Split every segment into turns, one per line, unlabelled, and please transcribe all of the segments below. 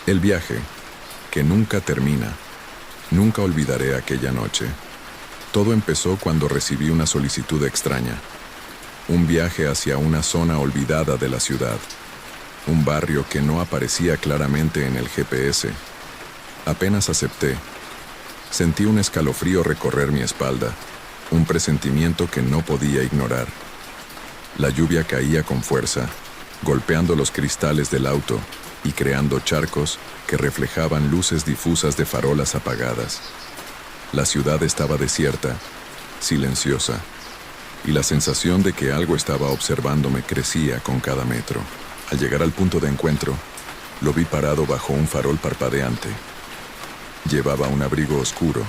El viaje, que nunca termina. Nunca olvidaré aquella noche. Todo empezó cuando recibí una solicitud extraña. Un viaje hacia una zona olvidada de la ciudad. Un barrio que no aparecía claramente en el GPS. Apenas acepté. Sentí un escalofrío recorrer mi espalda, un presentimiento que no podía ignorar. La lluvia caía con fuerza, golpeando los cristales del auto y creando charcos que reflejaban luces difusas de farolas apagadas. La ciudad estaba desierta, silenciosa, y la sensación de que algo estaba observándome crecía con cada metro. Al llegar al punto de encuentro, lo vi parado bajo un farol parpadeante. Llevaba un abrigo oscuro,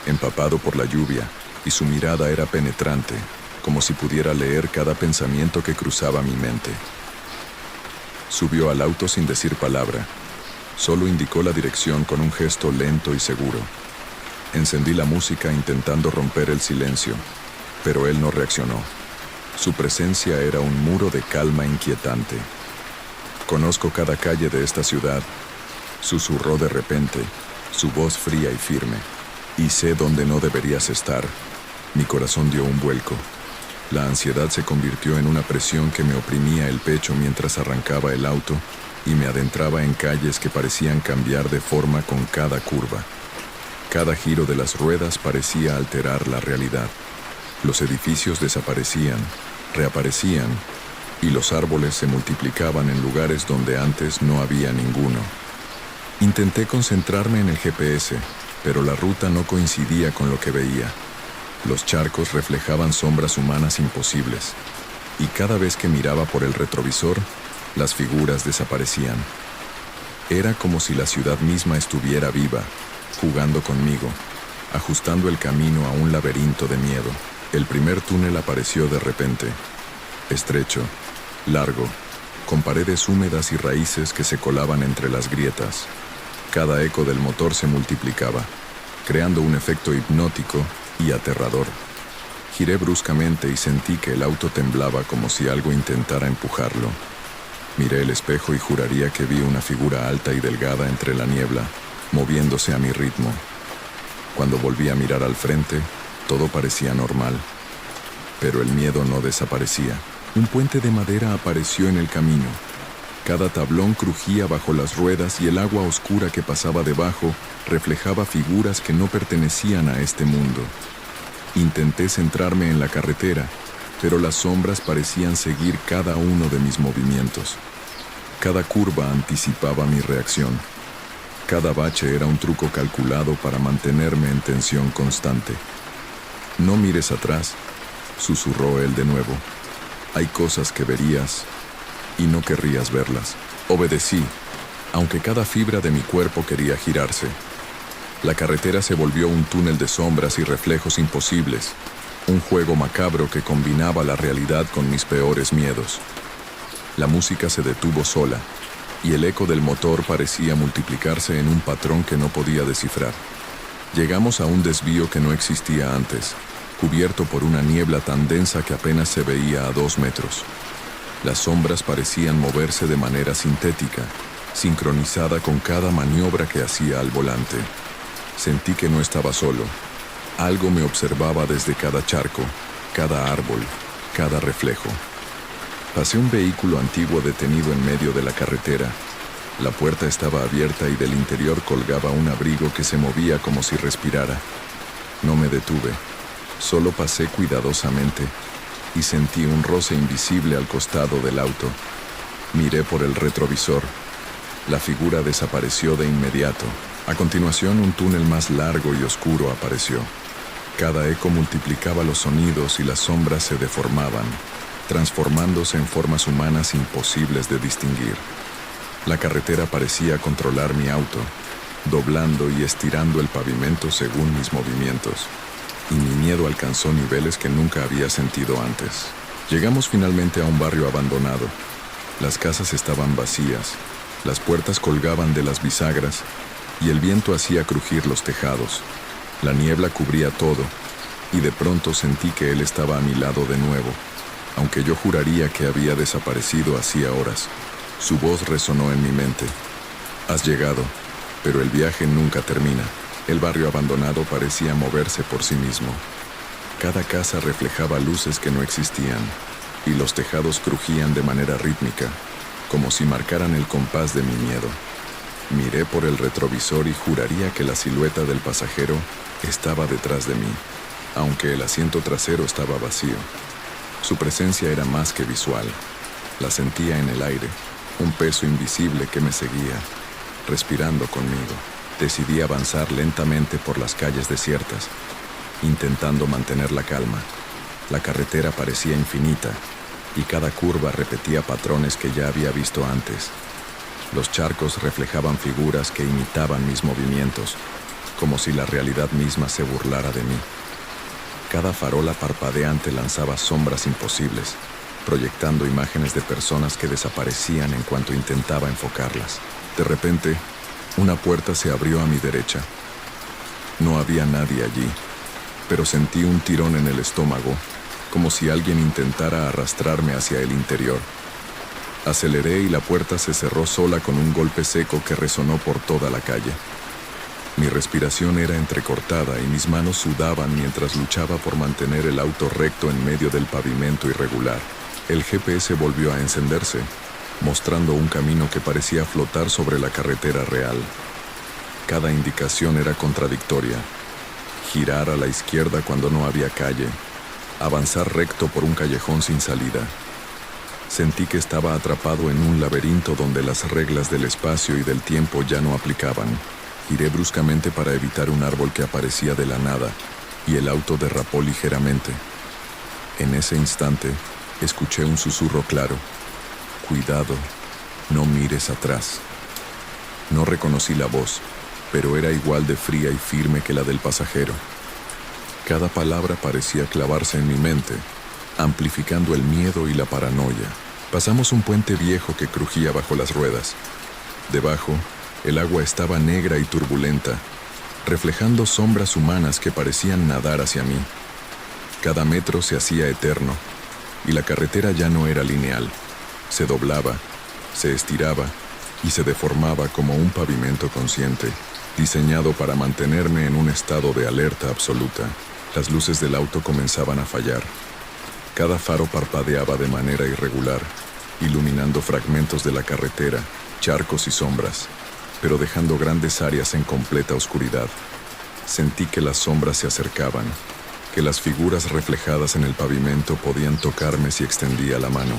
empapado por la lluvia, y su mirada era penetrante, como si pudiera leer cada pensamiento que cruzaba mi mente. Subió al auto sin decir palabra. Solo indicó la dirección con un gesto lento y seguro. Encendí la música intentando romper el silencio, pero él no reaccionó. Su presencia era un muro de calma inquietante. Conozco cada calle de esta ciudad, susurró de repente, su voz fría y firme. Y sé dónde no deberías estar. Mi corazón dio un vuelco. La ansiedad se convirtió en una presión que me oprimía el pecho mientras arrancaba el auto y me adentraba en calles que parecían cambiar de forma con cada curva. Cada giro de las ruedas parecía alterar la realidad. Los edificios desaparecían, reaparecían, y los árboles se multiplicaban en lugares donde antes no había ninguno. Intenté concentrarme en el GPS, pero la ruta no coincidía con lo que veía. Los charcos reflejaban sombras humanas imposibles, y cada vez que miraba por el retrovisor, las figuras desaparecían. Era como si la ciudad misma estuviera viva, jugando conmigo, ajustando el camino a un laberinto de miedo. El primer túnel apareció de repente, estrecho, largo, con paredes húmedas y raíces que se colaban entre las grietas. Cada eco del motor se multiplicaba, creando un efecto hipnótico y aterrador. Giré bruscamente y sentí que el auto temblaba como si algo intentara empujarlo. Miré el espejo y juraría que vi una figura alta y delgada entre la niebla, moviéndose a mi ritmo. Cuando volví a mirar al frente, todo parecía normal, pero el miedo no desaparecía. Un puente de madera apareció en el camino. Cada tablón crujía bajo las ruedas y el agua oscura que pasaba debajo reflejaba figuras que no pertenecían a este mundo. Intenté centrarme en la carretera, pero las sombras parecían seguir cada uno de mis movimientos. Cada curva anticipaba mi reacción. Cada bache era un truco calculado para mantenerme en tensión constante. «No mires atrás», susurró él de nuevo. «Hay cosas que verías y no querrías verlas». Obedecí, aunque cada fibra de mi cuerpo quería girarse. La carretera se volvió un túnel de sombras y reflejos imposibles, un juego macabro que combinaba la realidad con mis peores miedos. La música se detuvo sola, y el eco del motor parecía multiplicarse en un patrón que no podía descifrar. Llegamos a un desvío que no existía antes, cubierto por una niebla tan densa que apenas se veía a 2 metros. Las sombras parecían moverse de manera sintética, sincronizada con cada maniobra que hacía al volante. Sentí que no estaba solo. Algo me observaba desde cada charco, cada árbol, cada reflejo. Pasé un vehículo antiguo detenido en medio de la carretera. La puerta estaba abierta y del interior colgaba un abrigo que se movía como si respirara. No me detuve, solo pasé cuidadosamente y sentí un roce invisible al costado del auto. Miré por el retrovisor. La figura desapareció de inmediato. A continuación, un túnel más largo y oscuro apareció. Cada eco multiplicaba los sonidos y las sombras se deformaban, transformándose en formas humanas imposibles de distinguir. La carretera parecía controlar mi auto, doblando y estirando el pavimento según mis movimientos, y mi miedo alcanzó niveles que nunca había sentido antes. Llegamos finalmente a un barrio abandonado. Las casas estaban vacías, las puertas colgaban de las bisagras, y el viento hacía crujir los tejados. La niebla cubría todo, y de pronto sentí que él estaba a mi lado de nuevo, aunque yo juraría que había desaparecido hacía horas. Su voz resonó en mi mente. Has llegado, pero el viaje nunca termina. El barrio abandonado parecía moverse por sí mismo. Cada casa reflejaba luces que no existían, y los tejados crujían de manera rítmica, como si marcaran el compás de mi miedo. Miré por el retrovisor y juraría que la silueta del pasajero estaba detrás de mí, aunque el asiento trasero estaba vacío. Su presencia era más que visual. La sentía en el aire, un peso invisible que me seguía, respirando conmigo. Decidí avanzar lentamente por las calles desiertas, intentando mantener la calma. La carretera parecía infinita, y cada curva repetía patrones que ya había visto antes. Los charcos reflejaban figuras que imitaban mis movimientos, como si la realidad misma se burlara de mí. Cada farola parpadeante lanzaba sombras imposibles, proyectando imágenes de personas que desaparecían en cuanto intentaba enfocarlas. De repente, una puerta se abrió a mi derecha. No había nadie allí, pero sentí un tirón en el estómago, como si alguien intentara arrastrarme hacia el interior. Aceleré y la puerta se cerró sola con un golpe seco que resonó por toda la calle. Mi respiración era entrecortada y mis manos sudaban mientras luchaba por mantener el auto recto en medio del pavimento irregular. El GPS volvió a encenderse, mostrando un camino que parecía flotar sobre la carretera real. Cada indicación era contradictoria. Girar a la izquierda cuando no había calle, avanzar recto por un callejón sin salida. Sentí que estaba atrapado en un laberinto donde las reglas del espacio y del tiempo ya no aplicaban. Giré bruscamente para evitar un árbol que aparecía de la nada, y el auto derrapó ligeramente. En ese instante, escuché un susurro claro: «Cuidado, no mires atrás». No reconocí la voz, pero era igual de fría y firme que la del pasajero. Cada palabra parecía clavarse en mi mente, amplificando el miedo y la paranoia. Pasamos un puente viejo que crujía bajo las ruedas. Debajo, el agua estaba negra y turbulenta, reflejando sombras humanas que parecían nadar hacia mí. Cada metro se hacía eterno, y la carretera ya no era lineal. Se doblaba, se estiraba y se deformaba como un pavimento consciente, diseñado para mantenerme en un estado de alerta absoluta. Las luces del auto comenzaban a fallar. Cada faro parpadeaba de manera irregular, iluminando fragmentos de la carretera, charcos y sombras, pero dejando grandes áreas en completa oscuridad. Sentí que las sombras se acercaban, que las figuras reflejadas en el pavimento podían tocarme si extendía la mano.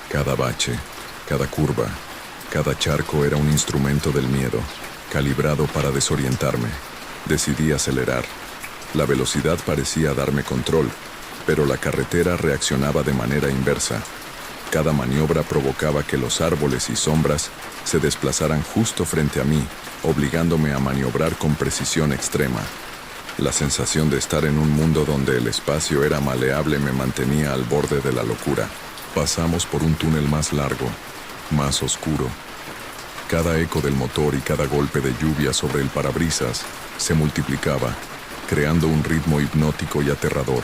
Cada bache, cada curva, cada charco era un instrumento del miedo, calibrado para desorientarme. Decidí acelerar. La velocidad parecía darme control, pero la carretera reaccionaba de manera inversa. Cada maniobra provocaba que los árboles y sombras se desplazaran justo frente a mí, obligándome a maniobrar con precisión extrema. La sensación de estar en un mundo donde el espacio era maleable me mantenía al borde de la locura. Pasamos por un túnel más largo, más oscuro. Cada eco del motor y cada golpe de lluvia sobre el parabrisas se multiplicaba, creando un ritmo hipnótico y aterrador.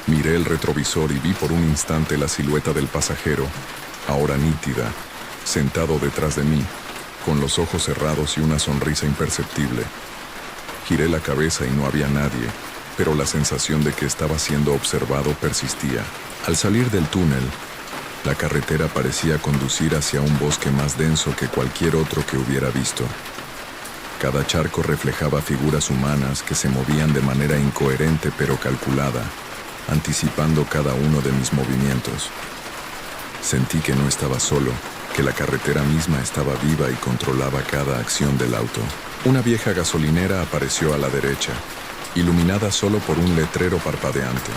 Miré el retrovisor y vi por un instante la silueta del pasajero, ahora nítida, sentado detrás de mí, con los ojos cerrados y una sonrisa imperceptible. Giré la cabeza y no había nadie, pero la sensación de que estaba siendo observado persistía. Al salir del túnel, la carretera parecía conducir hacia un bosque más denso que cualquier otro que hubiera visto. Cada charco reflejaba figuras humanas que se movían de manera incoherente pero calculada, anticipando cada uno de mis movimientos. Sentí que no estaba solo, que la carretera misma estaba viva y controlaba cada acción del auto. Una vieja gasolinera apareció a la derecha, iluminada solo por un letrero parpadeante.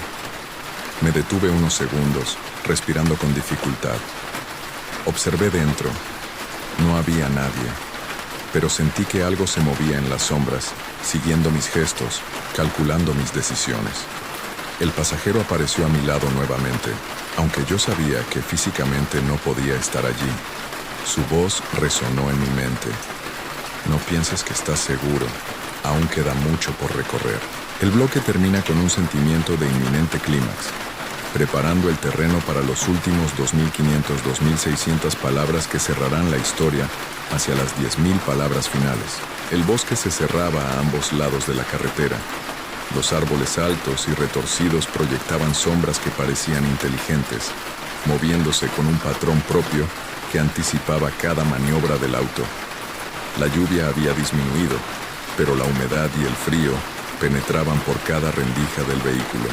Me detuve unos segundos, respirando con dificultad. Observé dentro. No había nadie, pero sentí que algo se movía en las sombras, siguiendo mis gestos, calculando mis decisiones. El pasajero apareció a mi lado nuevamente, aunque yo sabía que físicamente no podía estar allí. Su voz resonó en mi mente. No pienses que estás seguro, aún queda mucho por recorrer. El bloque termina con un sentimiento de inminente clímax. preparando el terreno para los últimos 2.500-2.600 palabras que cerrarán la historia hacia las 10.000 palabras finales. El bosque se cerraba a ambos lados de la carretera. Los árboles altos y retorcidos proyectaban sombras que parecían inteligentes, moviéndose con un patrón propio que anticipaba cada maniobra del auto. La lluvia había disminuido, pero la humedad y el frío penetraban por cada rendija del vehículo.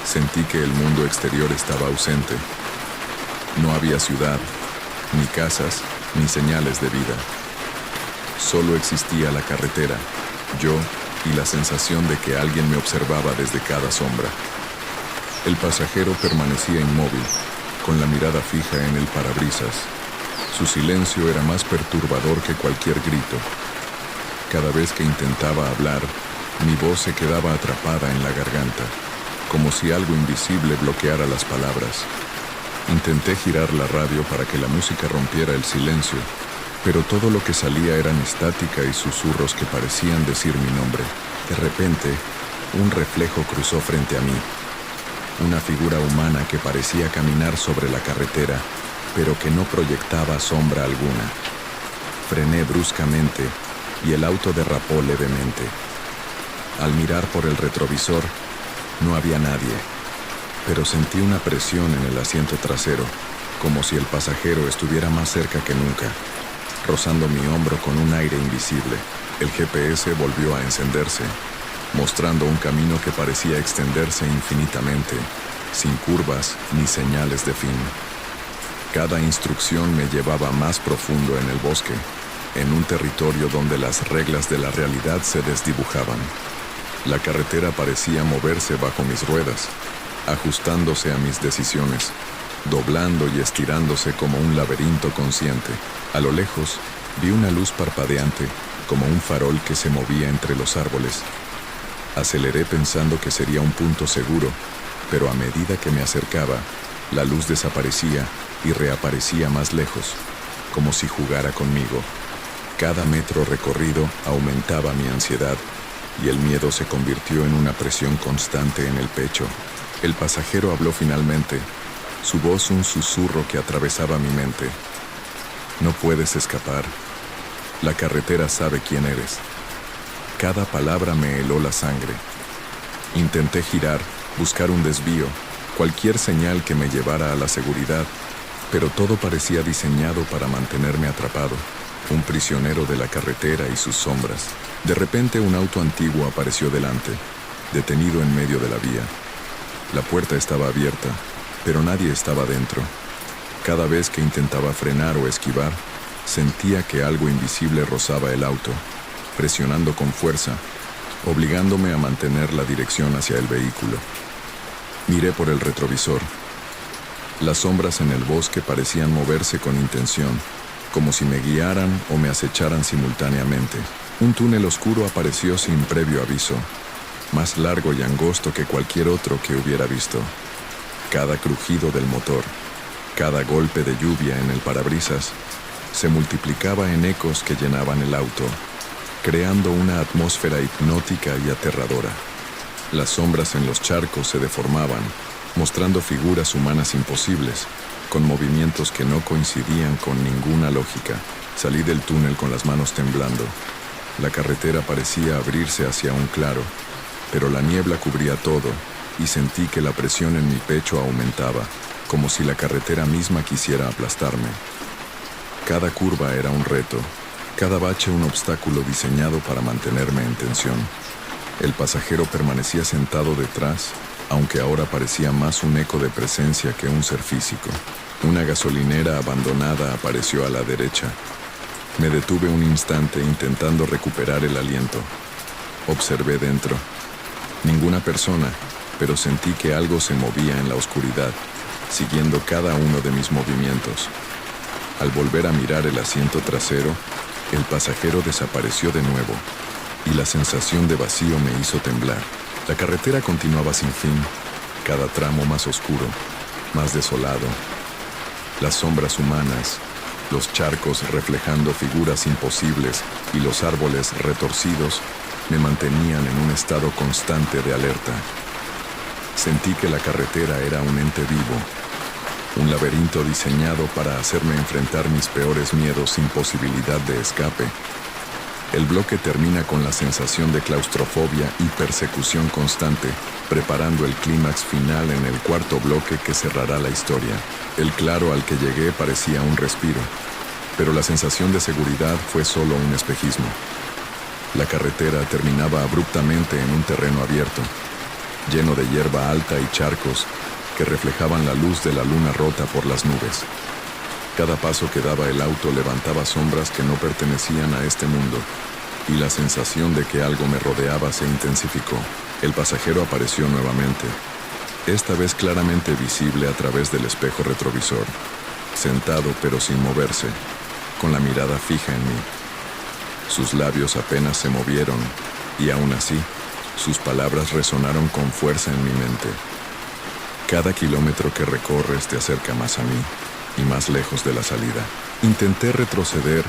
Sentí que el mundo exterior estaba ausente. No había ciudad, ni casas, ni señales de vida. Solo existía la carretera, yo y la sensación de que alguien me observaba desde cada sombra. El pasajero permanecía inmóvil, con la mirada fija en el parabrisas. Su silencio era más perturbador que cualquier grito. Cada vez que intentaba hablar, mi voz se quedaba atrapada en la garganta, como si algo invisible bloqueara las palabras. Intenté girar la radio para que la música rompiera el silencio, pero todo lo que salía eran estática y susurros que parecían decir mi nombre. De repente, un reflejo cruzó frente a mí. Una figura humana que parecía caminar sobre la carretera, pero que no proyectaba sombra alguna. Frené bruscamente y el auto derrapó levemente. Al mirar por el retrovisor, no había nadie, pero sentí una presión en el asiento trasero, como si el pasajero estuviera más cerca que nunca, rozando mi hombro con un aire invisible. El GPS volvió a encenderse, mostrando un camino que parecía extenderse infinitamente, sin curvas ni señales de fin. Cada instrucción me llevaba más profundo en el bosque, en un territorio donde las reglas de la realidad se desdibujaban. La carretera parecía moverse bajo mis ruedas, ajustándose a mis decisiones, doblando y estirándose como un laberinto consciente. A lo lejos, vi una luz parpadeante, como un farol que se movía entre los árboles. Aceleré pensando que sería un punto seguro, pero a medida que me acercaba, la luz desaparecía y reaparecía más lejos, como si jugara conmigo. Cada metro recorrido aumentaba mi ansiedad y el miedo se convirtió en una presión constante en el pecho. El pasajero habló finalmente, su voz un susurro que atravesaba mi mente. No puedes escapar. La carretera sabe quién eres. Cada palabra me heló la sangre. Intenté girar, buscar un desvío, cualquier señal que me llevara a la seguridad, pero todo parecía diseñado para mantenerme atrapado, un prisionero de la carretera y sus sombras. De repente un auto antiguo apareció delante, detenido en medio de la vía. La puerta estaba abierta, pero nadie estaba dentro. Cada vez que intentaba frenar o esquivar, sentía que algo invisible rozaba el auto, presionando con fuerza, obligándome a mantener la dirección hacia el vehículo. Miré por el retrovisor. Las sombras en el bosque parecían moverse con intención, como si me guiaran o me acecharan simultáneamente. Un túnel oscuro apareció sin previo aviso, más largo y angosto que cualquier otro que hubiera visto. Cada crujido del motor, cada golpe de lluvia en el parabrisas, se multiplicaba en ecos que llenaban el auto, creando una atmósfera hipnótica y aterradora. Las sombras en los charcos se deformaban, mostrando figuras humanas imposibles, con movimientos que no coincidían con ninguna lógica. Salí del túnel con las manos temblando. La carretera parecía abrirse hacia un claro, pero la niebla cubría todo, y sentí que la presión en mi pecho aumentaba, como si la carretera misma quisiera aplastarme. Cada curva era un reto, cada bache un obstáculo diseñado para mantenerme en tensión. El pasajero permanecía sentado detrás, aunque ahora parecía más un eco de presencia que un ser físico. Una gasolinera abandonada apareció a la derecha. Me detuve un instante intentando recuperar el aliento. Observé dentro. Ninguna persona, pero sentí que algo se movía en la oscuridad, siguiendo cada uno de mis movimientos. Al volver a mirar el asiento trasero, el pasajero desapareció de nuevo, y la sensación de vacío me hizo temblar. La carretera continuaba sin fin, cada tramo más oscuro, más desolado. Las sombras humanas, los charcos reflejando figuras imposibles y los árboles retorcidos me mantenían en un estado constante de alerta. Sentí que la carretera era un ente vivo, un laberinto diseñado para hacerme enfrentar mis peores miedos sin posibilidad de escape. El bloque termina con la sensación de claustrofobia y persecución constante, preparando el clímax final en el cuarto bloque que cerrará la historia. El claro al que llegué parecía un respiro, pero la sensación de seguridad fue solo un espejismo. La carretera terminaba abruptamente en un terreno abierto, lleno de hierba alta y charcos que reflejaban la luz de la luna rota por las nubes. Cada paso que daba el auto levantaba sombras que no pertenecían a este mundo, y la sensación de que algo me rodeaba se intensificó. El pasajero apareció nuevamente, esta vez claramente visible a través del espejo retrovisor, sentado pero sin moverse, con la mirada fija en mí. Sus labios apenas se movieron, y aún así, sus palabras resonaron con fuerza en mi mente. Cada kilómetro que recorres te acerca más a mí, y más lejos de la salida. Intenté retroceder,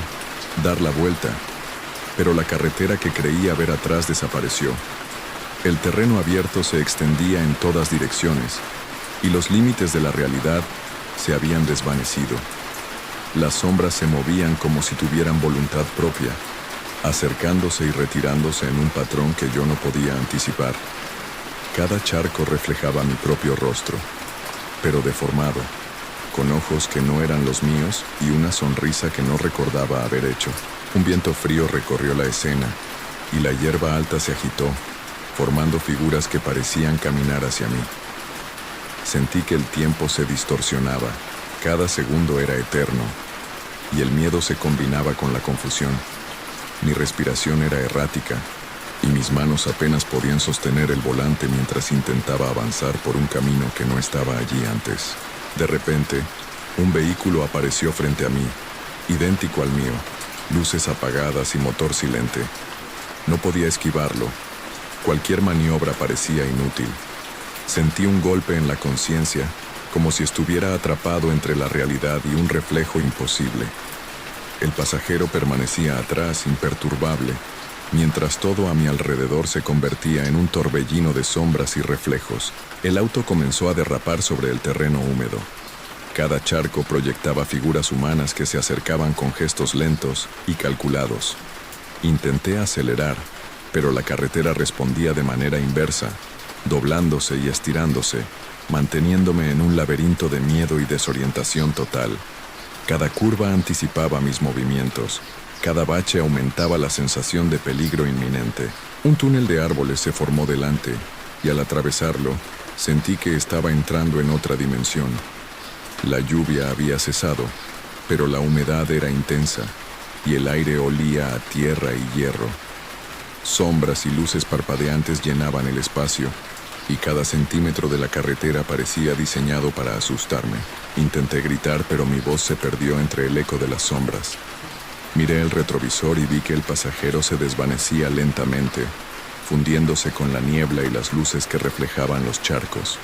dar la vuelta, pero la carretera que creía ver atrás desapareció. El terreno abierto se extendía en todas direcciones, y los límites de la realidad se habían desvanecido. Las sombras se movían como si tuvieran voluntad propia, acercándose y retirándose en un patrón que yo no podía anticipar. Cada charco reflejaba mi propio rostro, pero deformado, con ojos que no eran los míos y una sonrisa que no recordaba haber hecho. Un viento frío recorrió la escena, y la hierba alta se agitó, formando figuras que parecían caminar hacia mí. Sentí que el tiempo se distorsionaba, cada segundo era eterno, y el miedo se combinaba con la confusión. Mi respiración era errática, y mis manos apenas podían sostener el volante mientras intentaba avanzar por un camino que no estaba allí antes. De repente, un vehículo apareció frente a mí, idéntico al mío, luces apagadas y motor silente. No podía esquivarlo. Cualquier maniobra parecía inútil. Sentí un golpe en la conciencia, como si estuviera atrapado entre la realidad y un reflejo imposible. El pasajero permanecía atrás, imperturbable, mientras todo a mi alrededor se convertía en un torbellino de sombras y reflejos. El auto comenzó a derrapar sobre el terreno húmedo. Cada charco proyectaba figuras humanas que se acercaban con gestos lentos y calculados. Intenté acelerar, pero la carretera respondía de manera inversa, doblándose y estirándose, manteniéndome en un laberinto de miedo y desorientación total. Cada curva anticipaba mis movimientos, cada bache aumentaba la sensación de peligro inminente. Un túnel de árboles se formó delante, y al atravesarlo, sentí que estaba entrando en otra dimensión. La lluvia había cesado, pero la humedad era intensa, y el aire olía a tierra y hierro. Sombras y luces parpadeantes llenaban el espacio, y cada centímetro de la carretera parecía diseñado para asustarme. Intenté gritar, pero mi voz se perdió entre el eco de las sombras. Miré el retrovisor y vi que el pasajero se desvanecía lentamente, fundiéndose con la niebla y las luces que reflejaban los charcos.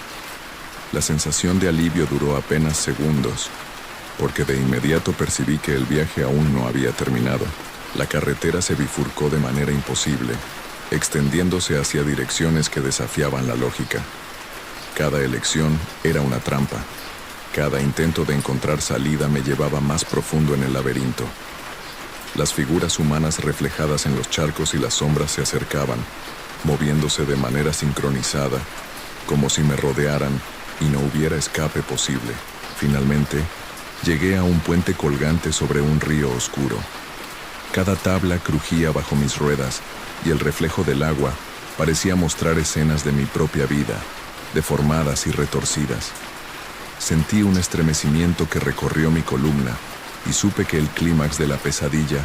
La sensación de alivio duró apenas segundos, porque de inmediato percibí que el viaje aún no había terminado. La carretera se bifurcó de manera imposible, extendiéndose hacia direcciones que desafiaban la lógica. Cada elección era una trampa. Cada intento de encontrar salida me llevaba más profundo en el laberinto. Las figuras humanas reflejadas en los charcos y las sombras se acercaban, moviéndose de manera sincronizada, como si me rodearan y no hubiera escape posible. Finalmente, llegué a un puente colgante sobre un río oscuro. Cada tabla crujía bajo mis ruedas, y el reflejo del agua parecía mostrar escenas de mi propia vida, deformadas y retorcidas. Sentí un estremecimiento que recorrió mi columna, y supe que el clímax de la pesadilla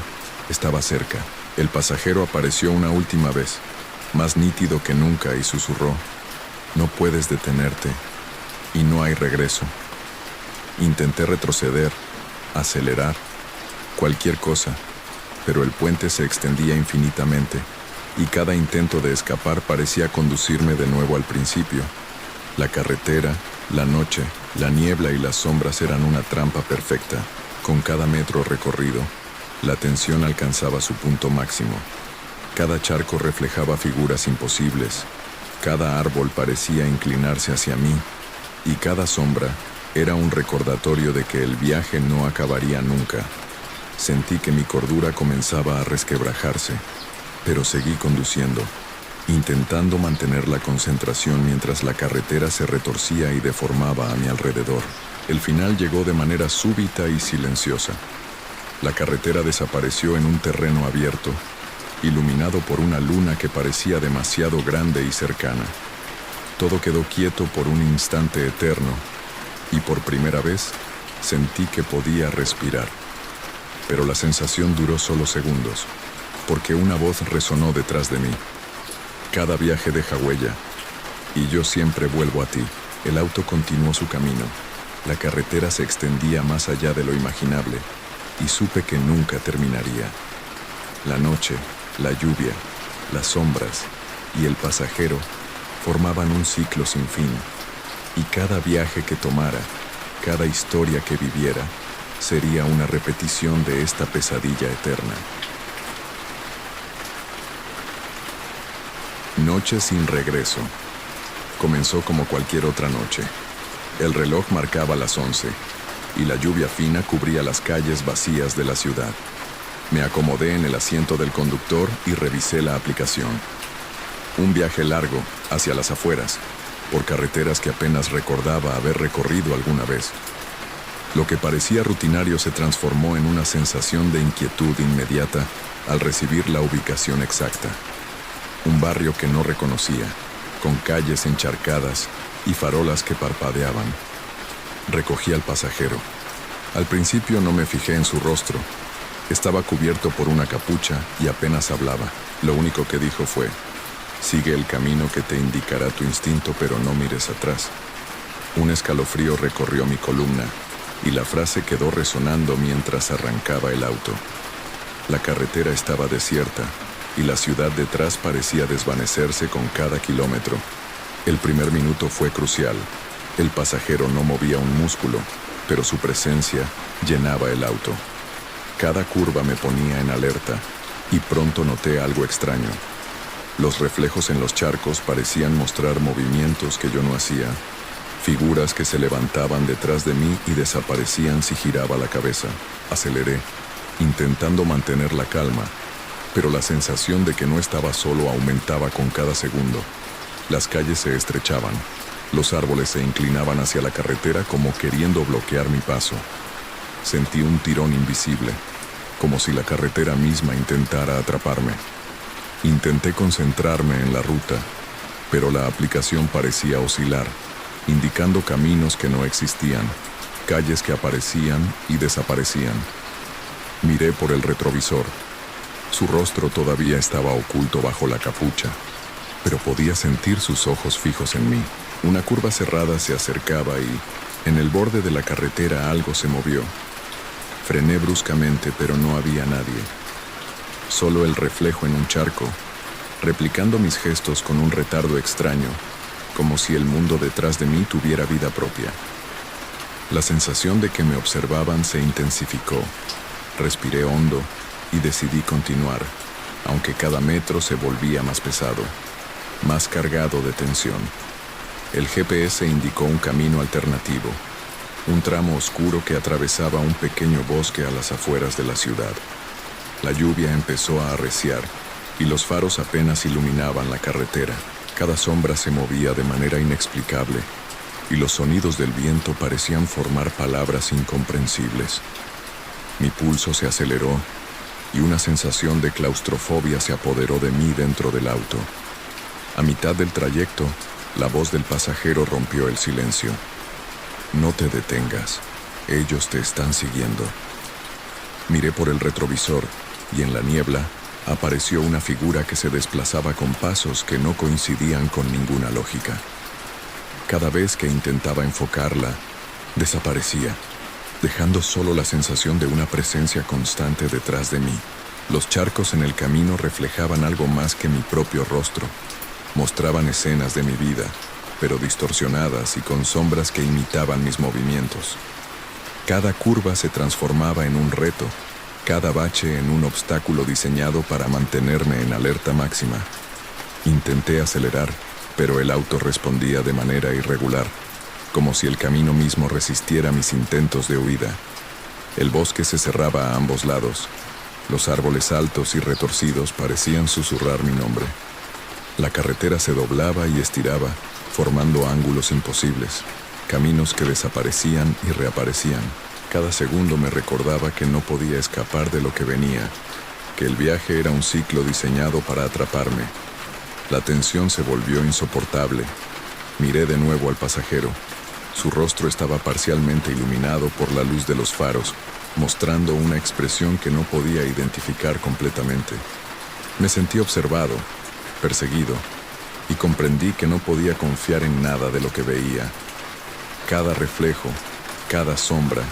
estaba cerca. El pasajero apareció una última vez, más nítido que nunca, y susurró: «No puedes detenerte, y no hay regreso». Intenté retroceder, acelerar, cualquier cosa, pero el puente se extendía infinitamente, y cada intento de escapar parecía conducirme de nuevo al principio. La carretera, la noche, la niebla y las sombras eran una trampa perfecta. Con cada metro recorrido, la tensión alcanzaba su punto máximo. Cada charco reflejaba figuras imposibles, Cada árbol parecía inclinarse hacia mí, y cada sombra era un recordatorio de que el viaje no acabaría nunca. Sentí que mi cordura comenzaba a resquebrajarse, pero seguí conduciendo, intentando mantener la concentración mientras la carretera se retorcía y deformaba a mi alrededor. El final llegó de manera súbita y silenciosa. La carretera desapareció en un terreno abierto, iluminado por una luna que parecía demasiado grande y cercana. Todo quedó quieto por un instante eterno, y por primera vez sentí que podía respirar. Pero la sensación duró solo segundos, porque una voz resonó detrás de mí. Cada viaje deja huella, y yo siempre vuelvo a ti. El auto continuó su camino. La carretera se extendía más allá de lo imaginable, y supe que nunca terminaría. La noche, la lluvia, las sombras y el pasajero formaban un ciclo sin fin, y cada viaje que tomara, cada historia que viviera, sería una repetición de esta pesadilla eterna. Noche sin regreso. Comenzó como cualquier otra noche. El reloj marcaba las 11, y la lluvia fina cubría las calles vacías de la ciudad. Me acomodé en el asiento del conductor y revisé la aplicación. Un viaje largo, hacia las afueras, por carreteras que apenas recordaba haber recorrido alguna vez. Lo que parecía rutinario se transformó en una sensación de inquietud inmediata al recibir la ubicación exacta. Un barrio que no reconocía, con calles encharcadas y farolas que parpadeaban. Recogí al pasajero. Al principio no me fijé en su rostro. Estaba cubierto por una capucha y apenas hablaba. Lo único que dijo fue: sigue el camino que te indicará tu instinto, pero no mires atrás. Un escalofrío recorrió mi columna y la frase quedó resonando mientras arrancaba el auto. La carretera estaba desierta y la ciudad detrás parecía desvanecerse con cada kilómetro. El primer minuto fue crucial. El pasajero no movía un músculo, pero su presencia llenaba el auto. Cada curva me ponía en alerta y pronto noté algo extraño. Los reflejos en los charcos parecían mostrar movimientos que yo no hacía, figuras que se levantaban detrás de mí y desaparecían si giraba la cabeza. Aceleré, intentando mantener la calma, pero la sensación de que no estaba solo aumentaba con cada segundo. Las calles se estrechaban, los árboles se inclinaban hacia la carretera como queriendo bloquear mi paso. Sentí un tirón invisible, como si la carretera misma intentara atraparme. Intenté concentrarme en la ruta, pero la aplicación parecía oscilar, indicando caminos que no existían, calles que aparecían y desaparecían. Miré por el retrovisor. Su rostro todavía estaba oculto bajo la capucha, pero podía sentir sus ojos fijos en mí. Una curva cerrada se acercaba y, en el borde de la carretera, algo se movió. Frené bruscamente, pero no había nadie. Solo el reflejo en un charco, replicando mis gestos con un retardo extraño, como si el mundo detrás de mí tuviera vida propia. La sensación de que me observaban se intensificó. Respiré hondo y decidí continuar, aunque cada metro se volvía más pesado, más cargado de tensión. El GPS indicó un camino alternativo, un tramo oscuro que atravesaba un pequeño bosque a las afueras de la ciudad. La lluvia empezó a arreciar y los faros apenas iluminaban la carretera. Cada sombra se movía de manera inexplicable y los sonidos del viento parecían formar palabras incomprensibles. Mi pulso se aceleró y una sensación de claustrofobia se apoderó de mí dentro del auto. A mitad del trayecto, la voz del pasajero rompió el silencio. No te detengas, ellos te están siguiendo. Miré por el retrovisor y en la niebla apareció una figura que se desplazaba con pasos que no coincidían con ninguna lógica. Cada vez que intentaba enfocarla, desaparecía, dejando solo la sensación de una presencia constante detrás de mí. Los charcos en el camino reflejaban algo más que mi propio rostro. Mostraban escenas de mi vida, pero distorsionadas y con sombras que imitaban mis movimientos. Cada curva se transformaba en un reto, cada bache en un obstáculo diseñado para mantenerme en alerta máxima. Intenté acelerar, pero el auto respondía de manera irregular, como si el camino mismo resistiera mis intentos de huida. El bosque se cerraba a ambos lados. Los árboles altos y retorcidos parecían susurrar mi nombre. La carretera se doblaba y estiraba, formando ángulos imposibles, caminos que desaparecían y reaparecían. Cada segundo me recordaba que no podía escapar de lo que venía, que el viaje era un ciclo diseñado para atraparme. La tensión se volvió insoportable. Miré de nuevo al pasajero. Su rostro estaba parcialmente iluminado por la luz de los faros, mostrando una expresión que no podía identificar completamente. Me sentí observado, perseguido, y comprendí que no podía confiar en nada de lo que veía. Cada reflejo, cada sombra,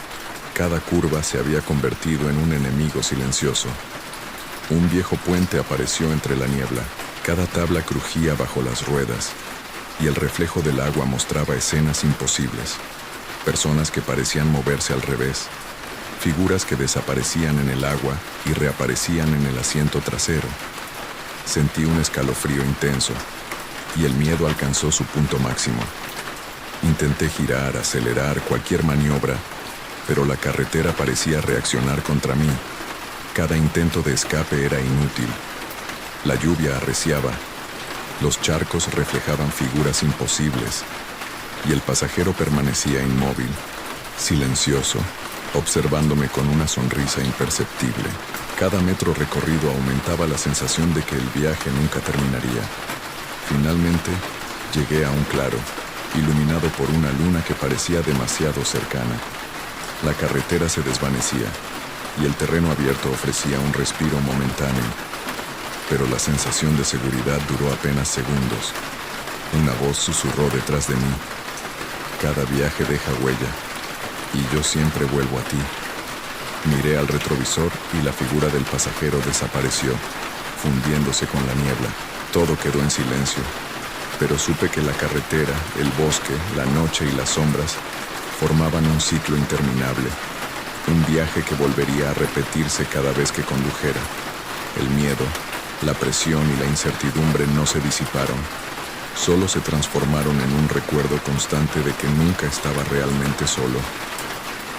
cada curva se había convertido en un enemigo silencioso. Un viejo puente apareció entre la niebla. Cada tabla crujía bajo las ruedas, y el reflejo del agua mostraba escenas imposibles. Personas que parecían moverse al revés, figuras que desaparecían en el agua y reaparecían en el asiento trasero. Sentí un escalofrío intenso, y el miedo alcanzó su punto máximo. Intenté girar, acelerar, cualquier maniobra, pero la carretera parecía reaccionar contra mí. Cada intento de escape era inútil. La lluvia arreciaba, los charcos reflejaban figuras imposibles, y el pasajero permanecía inmóvil, silencioso, observándome con una sonrisa imperceptible. Cada metro recorrido aumentaba la sensación de que el viaje nunca terminaría. Finalmente, llegué a un claro, iluminado por una luna que parecía demasiado cercana. La carretera se desvanecía, y el terreno abierto ofrecía un respiro momentáneo. Pero la sensación de seguridad duró apenas segundos. Una voz susurró detrás de mí: cada viaje deja huella, y yo siempre vuelvo a ti. Miré al retrovisor y la figura del pasajero desapareció, fundiéndose con la niebla. Todo quedó en silencio, pero supe que la carretera, el bosque, la noche y las sombras formaban un ciclo interminable, un viaje que volvería a repetirse cada vez que condujera. El miedo, la presión y la incertidumbre no se disiparon, solo se transformaron en un recuerdo constante de que nunca estaba realmente solo.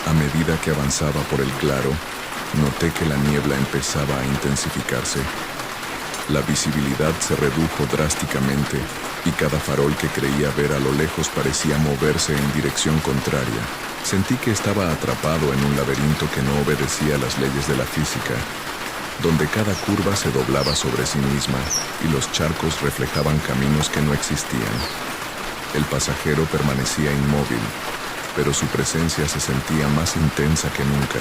A medida que avanzaba por el claro, noté que la niebla empezaba a intensificarse. La visibilidad se redujo drásticamente y cada farol que creía ver a lo lejos parecía moverse en dirección contraria. Sentí que estaba atrapado en un laberinto que no obedecía las leyes de la física, donde cada curva se doblaba sobre sí misma y los charcos reflejaban caminos que no existían. El pasajero permanecía inmóvil, pero su presencia se sentía más intensa que nunca.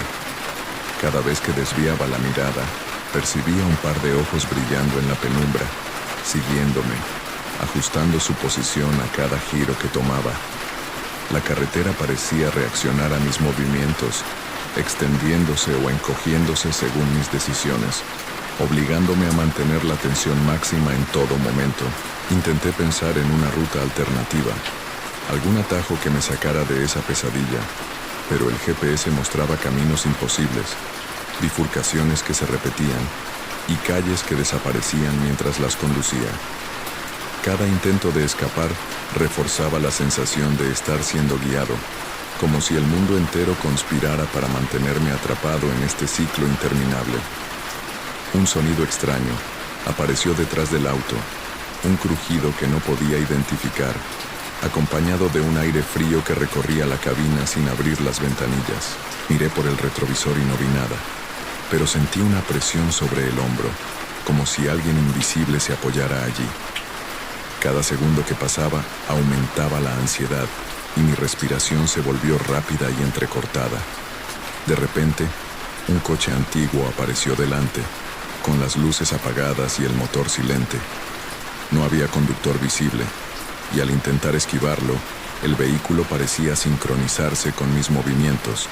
Cada vez que desviaba la mirada, percibía un par de ojos brillando en la penumbra, siguiéndome, ajustando su posición a cada giro que tomaba. La carretera parecía reaccionar a mis movimientos, extendiéndose o encogiéndose según mis decisiones, obligándome a mantener la tensión máxima en todo momento. Intenté pensar en una ruta alternativa, algún atajo que me sacara de esa pesadilla, pero el GPS mostraba caminos imposibles, bifurcaciones que se repetían y calles que desaparecían mientras las conducía. Cada intento de escapar reforzaba la sensación de estar siendo guiado, como si el mundo entero conspirara para mantenerme atrapado en este ciclo interminable. Un sonido extraño apareció detrás del auto, un crujido que no podía identificar, acompañado de un aire frío que recorría la cabina sin abrir las ventanillas. Miré por el retrovisor y no vi nada, pero sentí una presión sobre el hombro, como si alguien invisible se apoyara allí. Cada segundo que pasaba aumentaba la ansiedad y mi respiración se volvió rápida y entrecortada. De repente, un coche antiguo apareció delante, con las luces apagadas y el motor silente. No había conductor visible, y al intentar esquivarlo, el vehículo parecía sincronizarse con mis movimientos,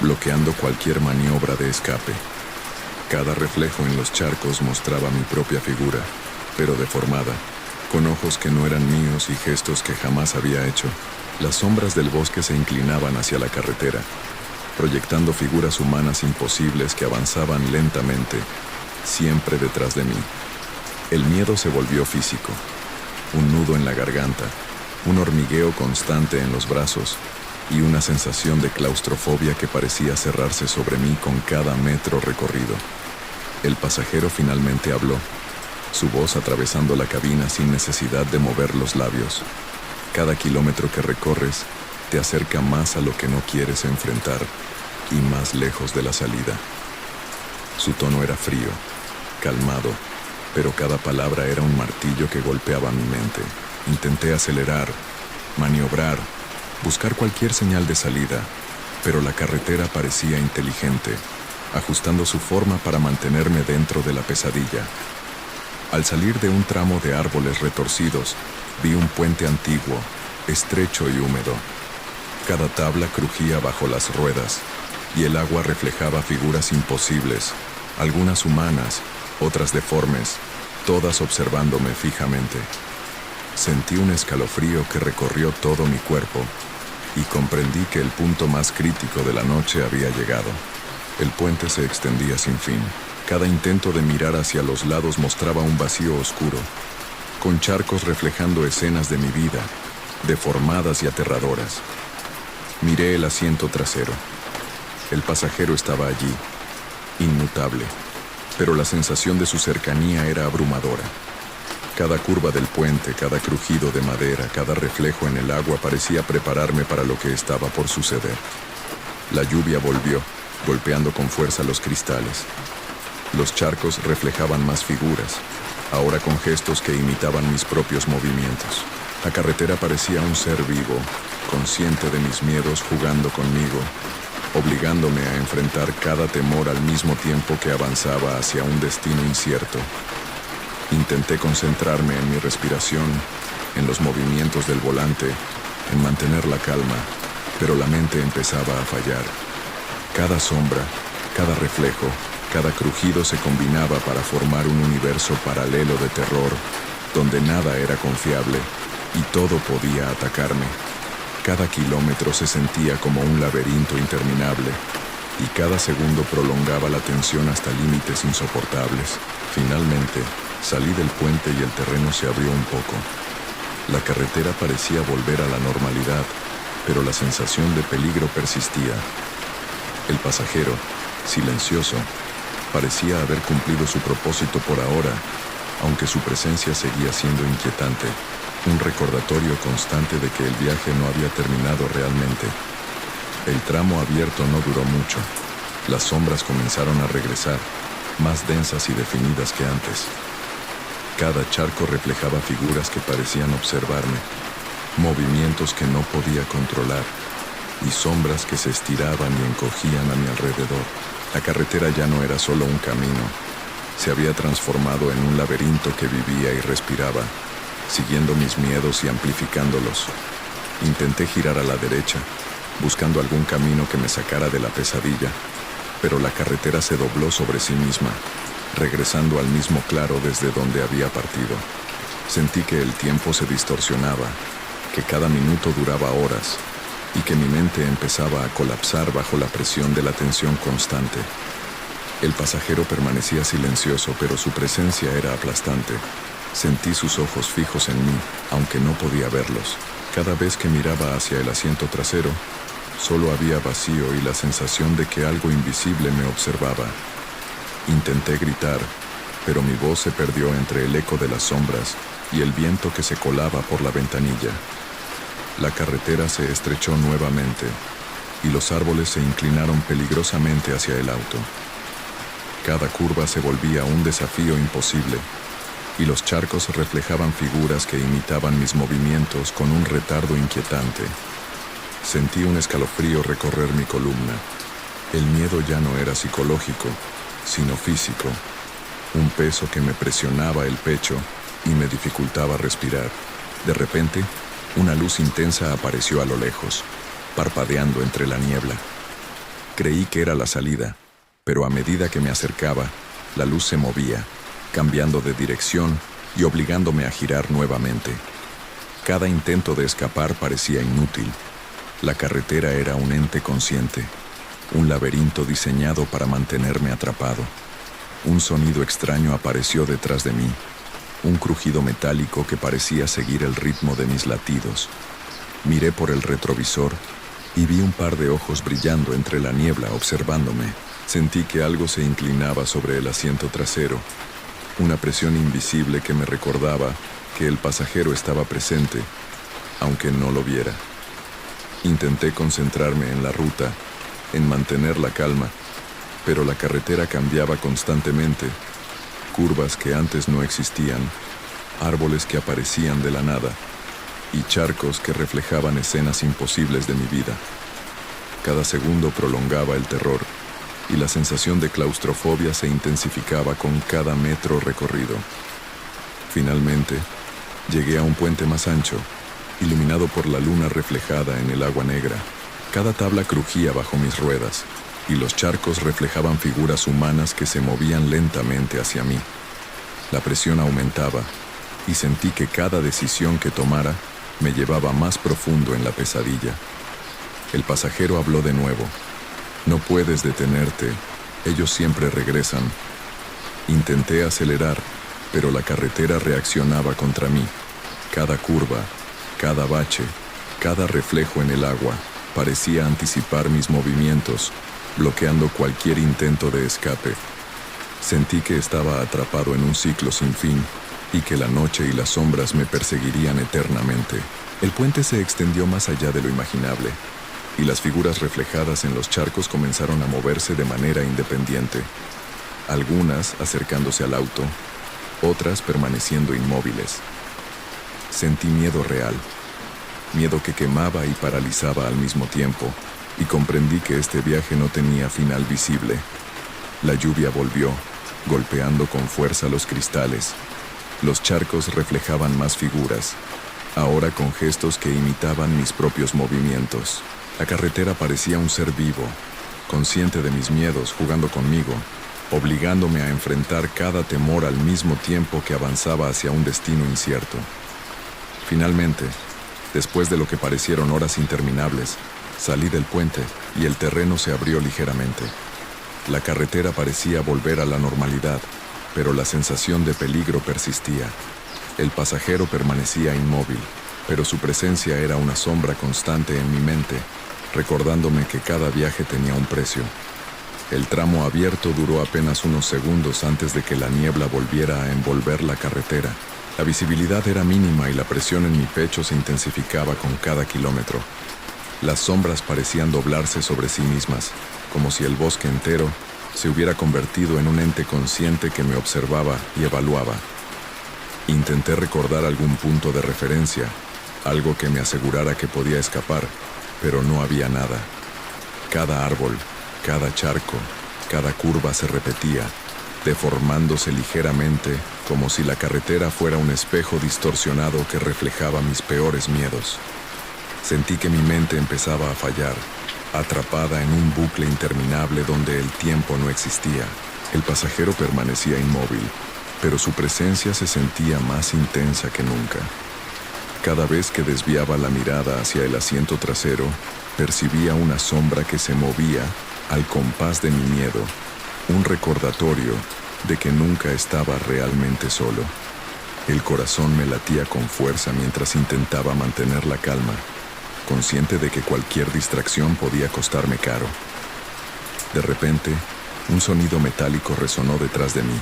bloqueando cualquier maniobra de escape. Cada reflejo en los charcos mostraba mi propia figura, pero deformada, con ojos que no eran míos y gestos que jamás había hecho. Las sombras del bosque se inclinaban hacia la carretera, proyectando figuras humanas imposibles que avanzaban lentamente, siempre detrás de mí. El miedo se volvió físico. un nudo en la garganta, un hormigueo constante en los brazos y una sensación de claustrofobia que parecía cerrarse sobre mí con cada metro recorrido. El pasajero finalmente habló, su voz atravesando la cabina sin necesidad de mover los labios. Cada kilómetro que recorres te acerca más a lo que no quieres enfrentar y más lejos de la salida. Su tono era frío, calmado, pero cada palabra era un martillo que golpeaba mi mente. Intenté acelerar, maniobrar, buscar cualquier señal de salida, pero la carretera parecía inteligente, ajustando su forma para mantenerme dentro de la pesadilla. Al salir de un tramo de árboles retorcidos, vi un puente antiguo, estrecho y húmedo. Cada tabla crujía bajo las ruedas, y el agua reflejaba figuras imposibles, algunas humanas, otras deformes, todas observándome fijamente. Sentí un escalofrío que recorrió todo mi cuerpo, y comprendí que el punto más crítico de la noche había llegado. El puente se extendía sin fin. Cada intento de mirar hacia los lados mostraba un vacío oscuro, con charcos reflejando escenas de mi vida, deformadas y aterradoras. Miré el asiento trasero. El pasajero estaba allí, inmutable, pero la sensación de su cercanía era abrumadora. Cada curva del puente, cada crujido de madera, cada reflejo en el agua parecía prepararme para lo que estaba por suceder. La lluvia volvió, golpeando con fuerza los cristales. Los charcos reflejaban más figuras, ahora con gestos que imitaban mis propios movimientos. La carretera parecía un ser vivo, consciente de mis miedos jugando conmigo, obligándome a enfrentar cada temor al mismo tiempo que avanzaba hacia un destino incierto. Intenté concentrarme en mi respiración, en los movimientos del volante, en mantener la calma, pero la mente empezaba a fallar. Cada sombra, cada reflejo, cada crujido se combinaba para formar un universo paralelo de terror, donde nada era confiable y todo podía atacarme. Cada kilómetro se sentía como un laberinto interminable, y cada segundo prolongaba la tensión hasta límites insoportables. Finalmente, salí del puente y el terreno se abrió un poco. La carretera parecía volver a la normalidad, pero la sensación de peligro persistía. El pasajero, silencioso, parecía haber cumplido su propósito por ahora, aunque su presencia seguía siendo inquietante, un recordatorio constante de que el viaje no había terminado realmente. El tramo abierto no duró mucho. Las sombras comenzaron a regresar, más densas y definidas que antes. Cada charco reflejaba figuras que parecían observarme, movimientos que no podía controlar, y sombras que se estiraban y encogían a mi alrededor. La carretera ya no era solo un camino, se había transformado en un laberinto que vivía y respiraba, siguiendo mis miedos y amplificándolos. Intenté girar a la derecha, buscando algún camino que me sacara de la pesadilla, pero la carretera se dobló sobre sí misma, regresando al mismo claro desde donde había partido. Sentí que el tiempo se distorsionaba, que cada minuto duraba horas, y que mi mente empezaba a colapsar bajo la presión de la tensión constante. El pasajero permanecía silencioso, pero su presencia era aplastante. Sentí sus ojos fijos en mí, aunque no podía verlos. Cada vez que miraba hacia el asiento trasero, solo había vacío y la sensación de que algo invisible me observaba. Intenté gritar, pero mi voz se perdió entre el eco de las sombras y el viento que se colaba por la ventanilla. La carretera se estrechó nuevamente y los árboles se inclinaron peligrosamente hacia el auto. Cada curva se volvía un desafío imposible, y los charcos reflejaban figuras que imitaban mis movimientos con un retardo inquietante. Sentí un escalofrío recorrer mi columna. El miedo ya no era psicológico, sino físico, un peso que me presionaba el pecho y me dificultaba respirar. De repente, una luz intensa apareció a lo lejos, parpadeando entre la niebla. Creí que era la salida, pero a medida que me acercaba, la luz se movía, cambiando de dirección y obligándome a girar nuevamente. Cada intento de escapar parecía inútil. La carretera era un ente consciente, un laberinto diseñado para mantenerme atrapado. Un sonido extraño apareció detrás de mí, un crujido metálico que parecía seguir el ritmo de mis latidos. Miré por el retrovisor y vi un par de ojos brillando entre la niebla observándome. Sentí que algo se inclinaba sobre el asiento trasero, una presión invisible que me recordaba que el pasajero estaba presente, aunque no lo viera. Intenté concentrarme en la ruta, en mantener la calma, pero la carretera cambiaba constantemente, curvas que antes no existían, árboles que aparecían de la nada y charcos que reflejaban escenas imposibles de mi vida. Cada segundo prolongaba el terror y la sensación de claustrofobia se intensificaba con cada metro recorrido. Finalmente, llegué a un puente más ancho, iluminado por la luna reflejada en el agua negra. Cada tabla crujía bajo mis ruedas, y los charcos reflejaban figuras humanas que se movían lentamente hacia mí. La presión aumentaba, y sentí que cada decisión que tomara me llevaba más profundo en la pesadilla. El pasajero habló de nuevo. No puedes detenerte, ellos siempre regresan. Intenté acelerar, pero la carretera reaccionaba contra mí. Cada curva, cada bache, cada reflejo en el agua parecía anticipar mis movimientos, bloqueando cualquier intento de escape. Sentí que estaba atrapado en un ciclo sin fin y que la noche y las sombras me perseguirían eternamente. El puente se extendió más allá de lo imaginable, y las figuras reflejadas en los charcos comenzaron a moverse de manera independiente, algunas acercándose al auto, otras permaneciendo inmóviles. Sentí miedo real, miedo que quemaba y paralizaba al mismo tiempo, y comprendí que este viaje no tenía final visible. La lluvia volvió, golpeando con fuerza los cristales. Los charcos reflejaban más figuras, ahora con gestos que imitaban mis propios movimientos. La carretera parecía un ser vivo, consciente de mis miedos, jugando conmigo, obligándome a enfrentar cada temor al mismo tiempo que avanzaba hacia un destino incierto. Finalmente, después de lo que parecieron horas interminables, salí del puente y el terreno se abrió ligeramente. La carretera parecía volver a la normalidad, pero la sensación de peligro persistía. El pasajero permanecía inmóvil, pero su presencia era una sombra constante en mi mente, recordándome que cada viaje tenía un precio. El tramo abierto duró apenas unos segundos antes de que la niebla volviera a envolver la carretera. La visibilidad era mínima y la presión en mi pecho se intensificaba con cada kilómetro. Las sombras parecían doblarse sobre sí mismas, como si el bosque entero se hubiera convertido en un ente consciente que me observaba y evaluaba. Intenté recordar algún punto de referencia, algo que me asegurara que podía escapar, pero no había nada. Cada árbol, cada charco, cada curva se repetía, deformándose ligeramente, como si la carretera fuera un espejo distorsionado que reflejaba mis peores miedos. Sentí que mi mente empezaba a fallar, atrapada en un bucle interminable donde el tiempo no existía. El pasajero permanecía inmóvil, pero su presencia se sentía más intensa que nunca. Cada vez que desviaba la mirada hacia el asiento trasero, percibía una sombra que se movía al compás de mi miedo, un recordatorio de que nunca estaba realmente solo. El corazón me latía con fuerza mientras intentaba mantener la calma, consciente de que cualquier distracción podía costarme caro. De repente, un sonido metálico resonó detrás de mí.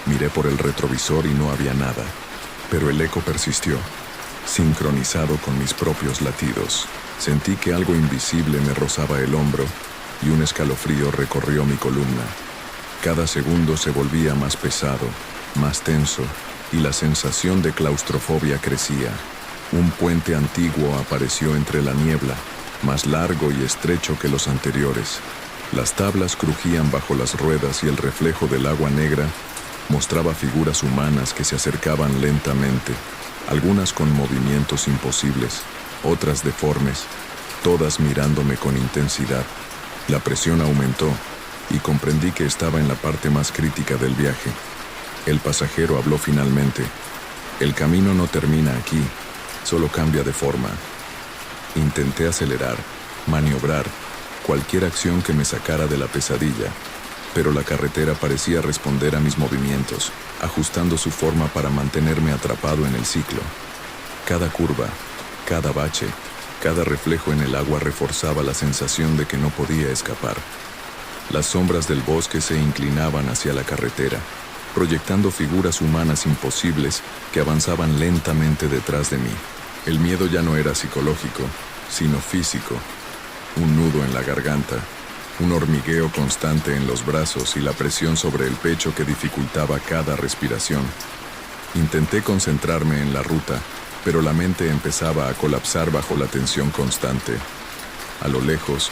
Miré por el retrovisor y no había nada, pero el eco persistió, sincronizado con mis propios latidos. Sentí que algo invisible me rozaba el hombro y un escalofrío recorrió mi columna. Cada segundo se volvía más pesado, más tenso, y la sensación de claustrofobia crecía. Un puente antiguo apareció entre la niebla, más largo y estrecho que los anteriores. Las tablas crujían bajo las ruedas y el reflejo del agua negra mostraba figuras humanas que se acercaban lentamente, algunas con movimientos imposibles, otras deformes, todas mirándome con intensidad. La presión aumentó y comprendí que estaba en la parte más crítica del viaje. El pasajero habló finalmente. El camino no termina aquí, solo cambia de forma. Intenté acelerar, maniobrar, cualquier acción que me sacara de la pesadilla, pero la carretera parecía responder a mis movimientos, ajustando su forma para mantenerme atrapado en el ciclo. Cada curva, cada bache, cada reflejo en el agua reforzaba la sensación de que no podía escapar. Las sombras del bosque se inclinaban hacia la carretera, proyectando figuras humanas imposibles que avanzaban lentamente detrás de mí. El miedo ya no era psicológico, sino físico. Un nudo en la garganta, un hormigueo constante en los brazos y la presión sobre el pecho que dificultaba cada respiración. Intenté concentrarme en la ruta, pero la mente empezaba a colapsar bajo la tensión constante. A lo lejos,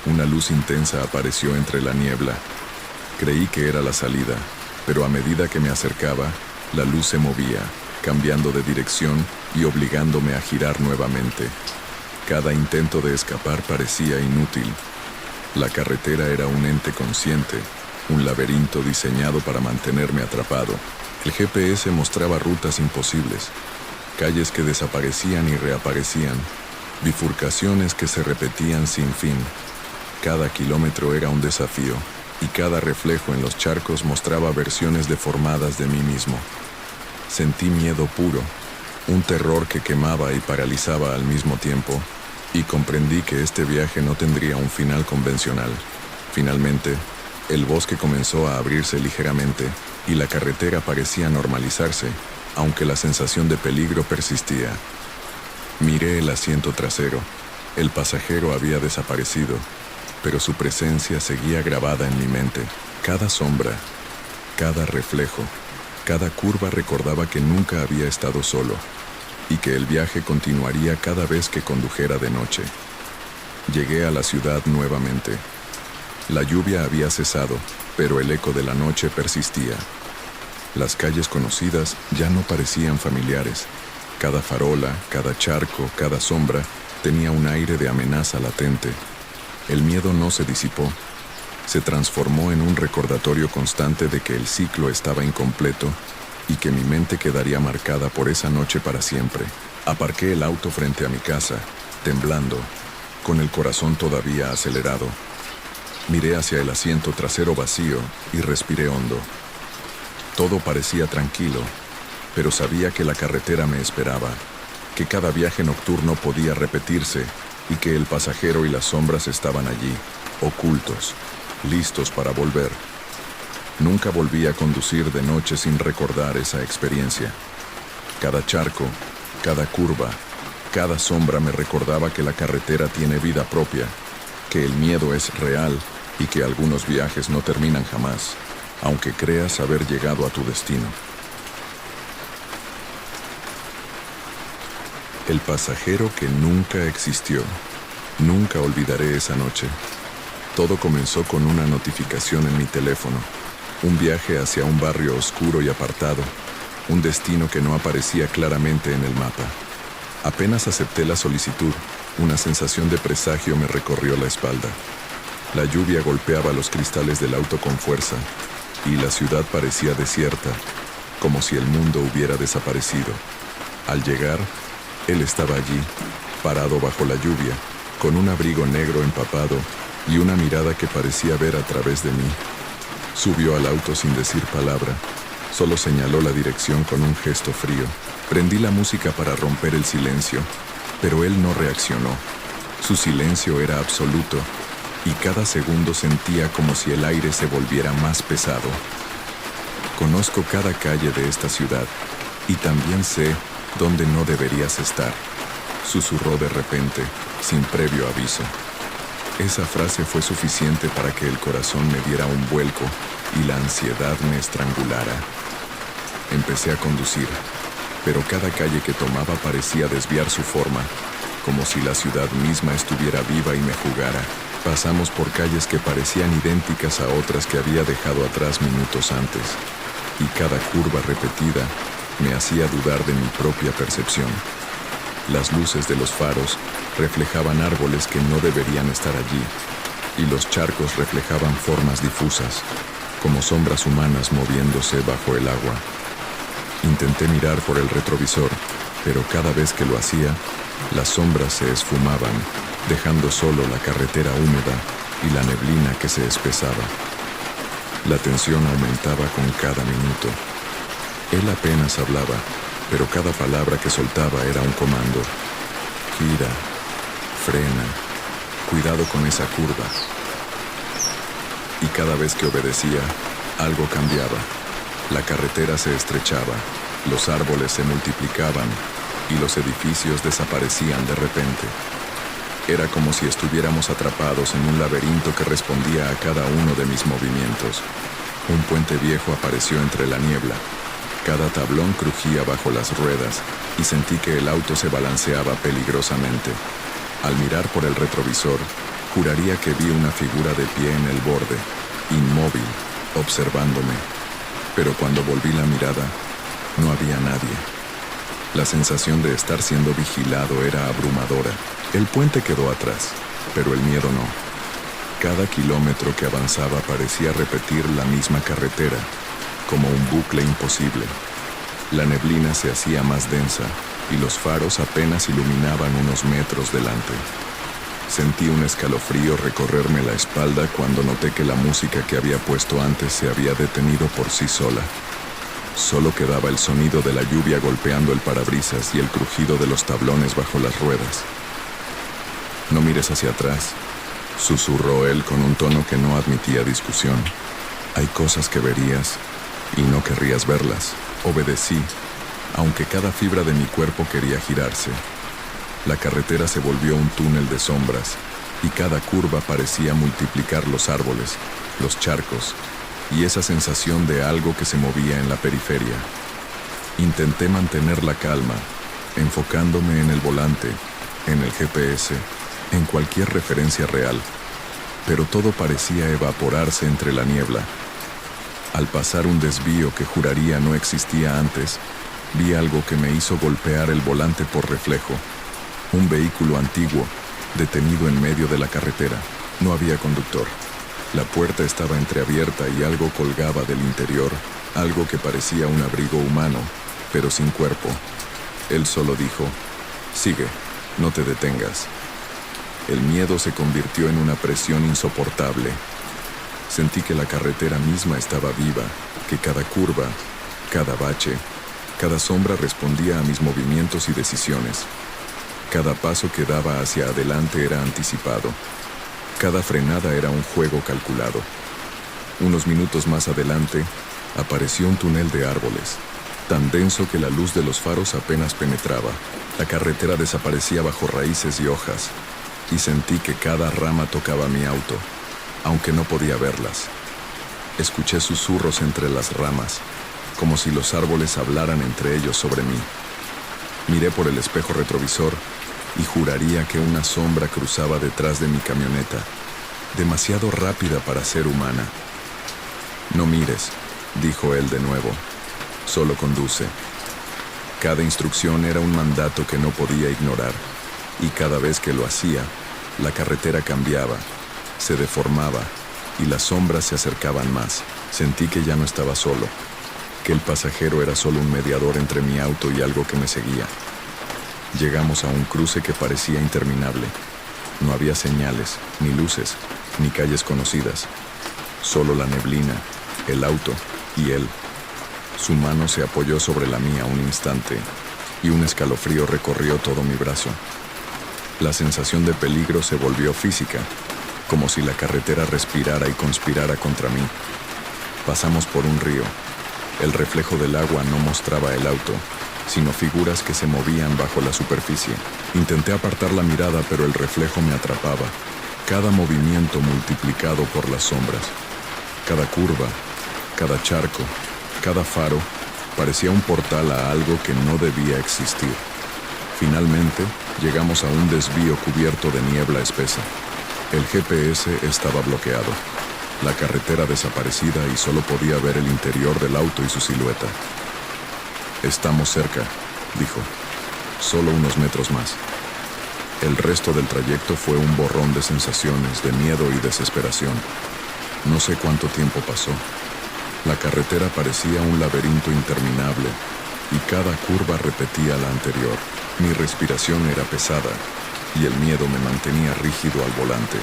una luz intensa apareció entre la niebla. Creí que era la salida, pero a medida que me acercaba, la luz se movía, cambiando de dirección y obligándome a girar nuevamente. Cada intento de escapar parecía inútil. La carretera era un ente consciente, un laberinto diseñado para mantenerme atrapado. El GPS mostraba rutas imposibles, calles que desaparecían y reaparecían, bifurcaciones que se repetían sin fin. Cada kilómetro era un desafío, y cada reflejo en los charcos mostraba versiones deformadas de mí mismo. Sentí miedo puro, un terror que quemaba y paralizaba al mismo tiempo, y comprendí que este viaje no tendría un final convencional. Finalmente, el bosque comenzó a abrirse ligeramente, y la carretera parecía normalizarse, aunque la sensación de peligro persistía. Miré el asiento trasero. El pasajero había desaparecido, pero su presencia seguía grabada en mi mente. Cada sombra, cada reflejo, cada curva recordaba que nunca había estado solo, y que el viaje continuaría cada vez que condujera de noche. Llegué a la ciudad nuevamente. La lluvia había cesado, pero el eco de la noche persistía. Las calles conocidas ya no parecían familiares. Cada farola, cada charco, cada sombra tenía un aire de amenaza latente. El miedo no se disipó. Se transformó en un recordatorio constante de que el ciclo estaba incompleto y que mi mente quedaría marcada por esa noche para siempre. Aparqué el auto frente a mi casa, temblando, con el corazón todavía acelerado. Miré hacia el asiento trasero vacío y respiré hondo. Todo parecía tranquilo, pero sabía que la carretera me esperaba, que cada viaje nocturno podía repetirse y que el pasajero y las sombras estaban allí, ocultos, listos para volver. Nunca volví a conducir de noche sin recordar esa experiencia. Cada charco, cada curva, cada sombra me recordaba que la carretera tiene vida propia, que el miedo es real y que algunos viajes no terminan jamás, aunque creas haber llegado a tu destino. El pasajero que nunca existió. Nunca olvidaré esa noche. Todo comenzó con una notificación en mi teléfono. Un viaje hacia un barrio oscuro y apartado. Un destino que no aparecía claramente en el mapa. Apenas acepté la solicitud, una sensación de presagio me recorrió la espalda. La lluvia golpeaba los cristales del auto con fuerza, y la ciudad parecía desierta, como si el mundo hubiera desaparecido. Al llegar, él estaba allí, parado bajo la lluvia, con un abrigo negro empapado y una mirada que parecía ver a través de mí. Subió al auto sin decir palabra, solo señaló la dirección con un gesto frío. Prendí la música para romper el silencio, pero él no reaccionó. Su silencio era absoluto, y cada segundo sentía como si el aire se volviera más pesado. Conozco cada calle de esta ciudad, y también sé dónde no deberías estar, susurró de repente, sin previo aviso. Esa frase fue suficiente para que el corazón me diera un vuelco y la ansiedad me estrangulara. Empecé a conducir, pero cada calle que tomaba parecía desviar su forma, como si la ciudad misma estuviera viva y me jugara. Pasamos por calles que parecían idénticas a otras que había dejado atrás minutos antes, y cada curva repetida me hacía dudar de mi propia percepción. Las luces de los faros reflejaban árboles que no deberían estar allí, y los charcos reflejaban formas difusas, como sombras humanas moviéndose bajo el agua. Intenté mirar por el retrovisor, pero cada vez que lo hacía, las sombras se esfumaban, dejando solo la carretera húmeda y la neblina que se espesaba. La tensión aumentaba con cada minuto. Él apenas hablaba, pero cada palabra que soltaba era un comando. Gira, frena, cuidado con esa curva. Y cada vez que obedecía, algo cambiaba. La carretera se estrechaba, los árboles se multiplicaban y los edificios desaparecían de repente. Era como si estuviéramos atrapados en un laberinto que respondía a cada uno de mis movimientos. Un puente viejo apareció entre la niebla. Cada tablón crujía bajo las ruedas y sentí que el auto se balanceaba peligrosamente. Al mirar por el retrovisor, juraría que vi una figura de pie en el borde, inmóvil, observándome. Pero cuando volví la mirada, no había nadie. La sensación de estar siendo vigilado era abrumadora. El puente quedó atrás, pero el miedo no. Cada kilómetro que avanzaba parecía repetir la misma carretera, como un bucle imposible. La neblina se hacía más densa y los faros apenas iluminaban unos metros delante. Sentí un escalofrío recorrerme la espalda cuando noté que la música que había puesto antes se había detenido por sí sola. Solo quedaba el sonido de la lluvia golpeando el parabrisas y el crujido de los tablones bajo las ruedas. «No mires hacia atrás», susurró él con un tono que no admitía discusión. «Hay cosas que verías y no querrías verlas». Obedecí, aunque cada fibra de mi cuerpo quería girarse. La carretera se volvió un túnel de sombras y cada curva parecía multiplicar los árboles, los charcos y esa sensación de algo que se movía en la periferia. Intenté mantener la calma, enfocándome en el volante, en el GPS, en cualquier referencia real, pero todo parecía evaporarse entre la niebla. Al pasar un desvío que juraría no existía antes, vi algo que me hizo golpear el volante por reflejo. Un vehículo antiguo, detenido en medio de la carretera. No había conductor. La puerta estaba entreabierta y algo colgaba del interior, algo que parecía un abrigo humano, pero sin cuerpo. Él solo dijo: «Sigue, no te detengas». El miedo se convirtió en una presión insoportable. Sentí que la carretera misma estaba viva, que cada curva, cada bache, cada sombra respondía a mis movimientos y decisiones. Cada paso que daba hacia adelante era anticipado. Cada frenada era un juego calculado. Unos minutos más adelante, apareció un túnel de árboles, tan denso que la luz de los faros apenas penetraba. La carretera desaparecía bajo raíces y hojas, y sentí que cada rama tocaba mi auto, aunque no podía verlas. Escuché susurros entre las ramas, como si los árboles hablaran entre ellos sobre mí. Miré por el espejo retrovisor y juraría que una sombra cruzaba detrás de mi camioneta, demasiado rápida para ser humana. «No mires», dijo él de nuevo, «solo conduce». Cada instrucción era un mandato que no podía ignorar, y cada vez que lo hacía, la carretera cambiaba, se deformaba y las sombras se acercaban más. Sentí que ya no estaba solo, que el pasajero era solo un mediador entre mi auto y algo que me seguía. Llegamos a un cruce que parecía interminable. No había señales, ni luces, ni calles conocidas. Solo la neblina, el auto y él. Su mano se apoyó sobre la mía un instante y un escalofrío recorrió todo mi brazo. La sensación de peligro se volvió física, como si la carretera respirara y conspirara contra mí. Pasamos por un río. El reflejo del agua no mostraba el auto, sino figuras que se movían bajo la superficie. Intenté apartar la mirada, pero el reflejo me atrapaba. Cada movimiento multiplicado por las sombras. Cada curva, cada charco, cada faro, parecía un portal a algo que no debía existir. Finalmente, llegamos a un desvío cubierto de niebla espesa. El GPS estaba bloqueado, la carretera desaparecida y solo podía ver el interior del auto y su silueta. «Estamos cerca», dijo. «Solo unos metros más». El resto del trayecto fue un borrón de sensaciones, de miedo y desesperación. No sé cuánto tiempo pasó. La carretera parecía un laberinto interminable y cada curva repetía la anterior. Mi respiración era pesada y el miedo me mantenía rígido al volante.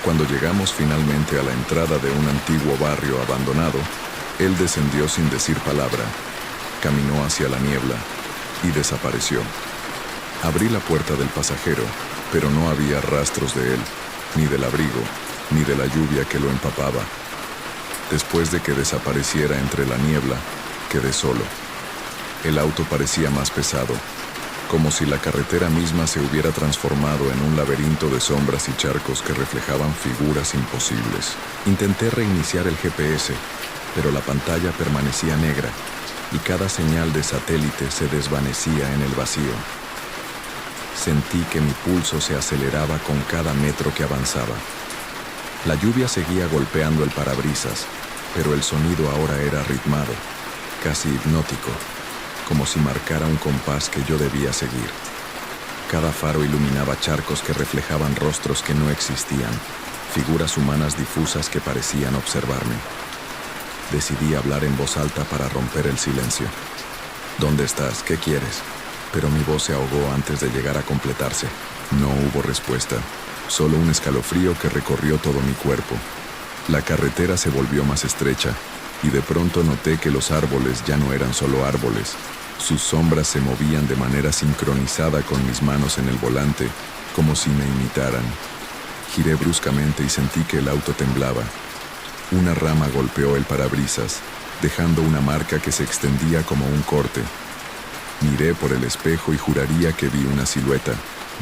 Cuando llegamos finalmente a la entrada de un antiguo barrio abandonado, él descendió sin decir palabra, caminó hacia la niebla y desapareció. Abrí la puerta del pasajero, pero no había rastros de él, ni del abrigo, ni de la lluvia que lo empapaba. Después de que desapareciera entre la niebla, quedé solo. El auto parecía más pesado, como si la carretera misma se hubiera transformado en un laberinto de sombras y charcos que reflejaban figuras imposibles. Intenté reiniciar el GPS, pero la pantalla permanecía negra y cada señal de satélite se desvanecía en el vacío. Sentí que mi pulso se aceleraba con cada metro que avanzaba. La lluvia seguía golpeando el parabrisas, pero el sonido ahora era ritmado, casi hipnótico, como si marcara un compás que yo debía seguir. Cada faro iluminaba charcos que reflejaban rostros que no existían, figuras humanas difusas que parecían observarme. Decidí hablar en voz alta para romper el silencio. ¿Dónde estás? ¿Qué quieres? Pero mi voz se ahogó antes de llegar a completarse. No hubo respuesta, solo un escalofrío que recorrió todo mi cuerpo. La carretera se volvió más estrecha, y de pronto noté que los árboles ya no eran solo árboles. Sus sombras se movían de manera sincronizada con mis manos en el volante, como si me imitaran. Giré bruscamente y sentí que el auto temblaba. Una rama golpeó el parabrisas, dejando una marca que se extendía como un corte. Miré por el espejo y juraría que vi una silueta,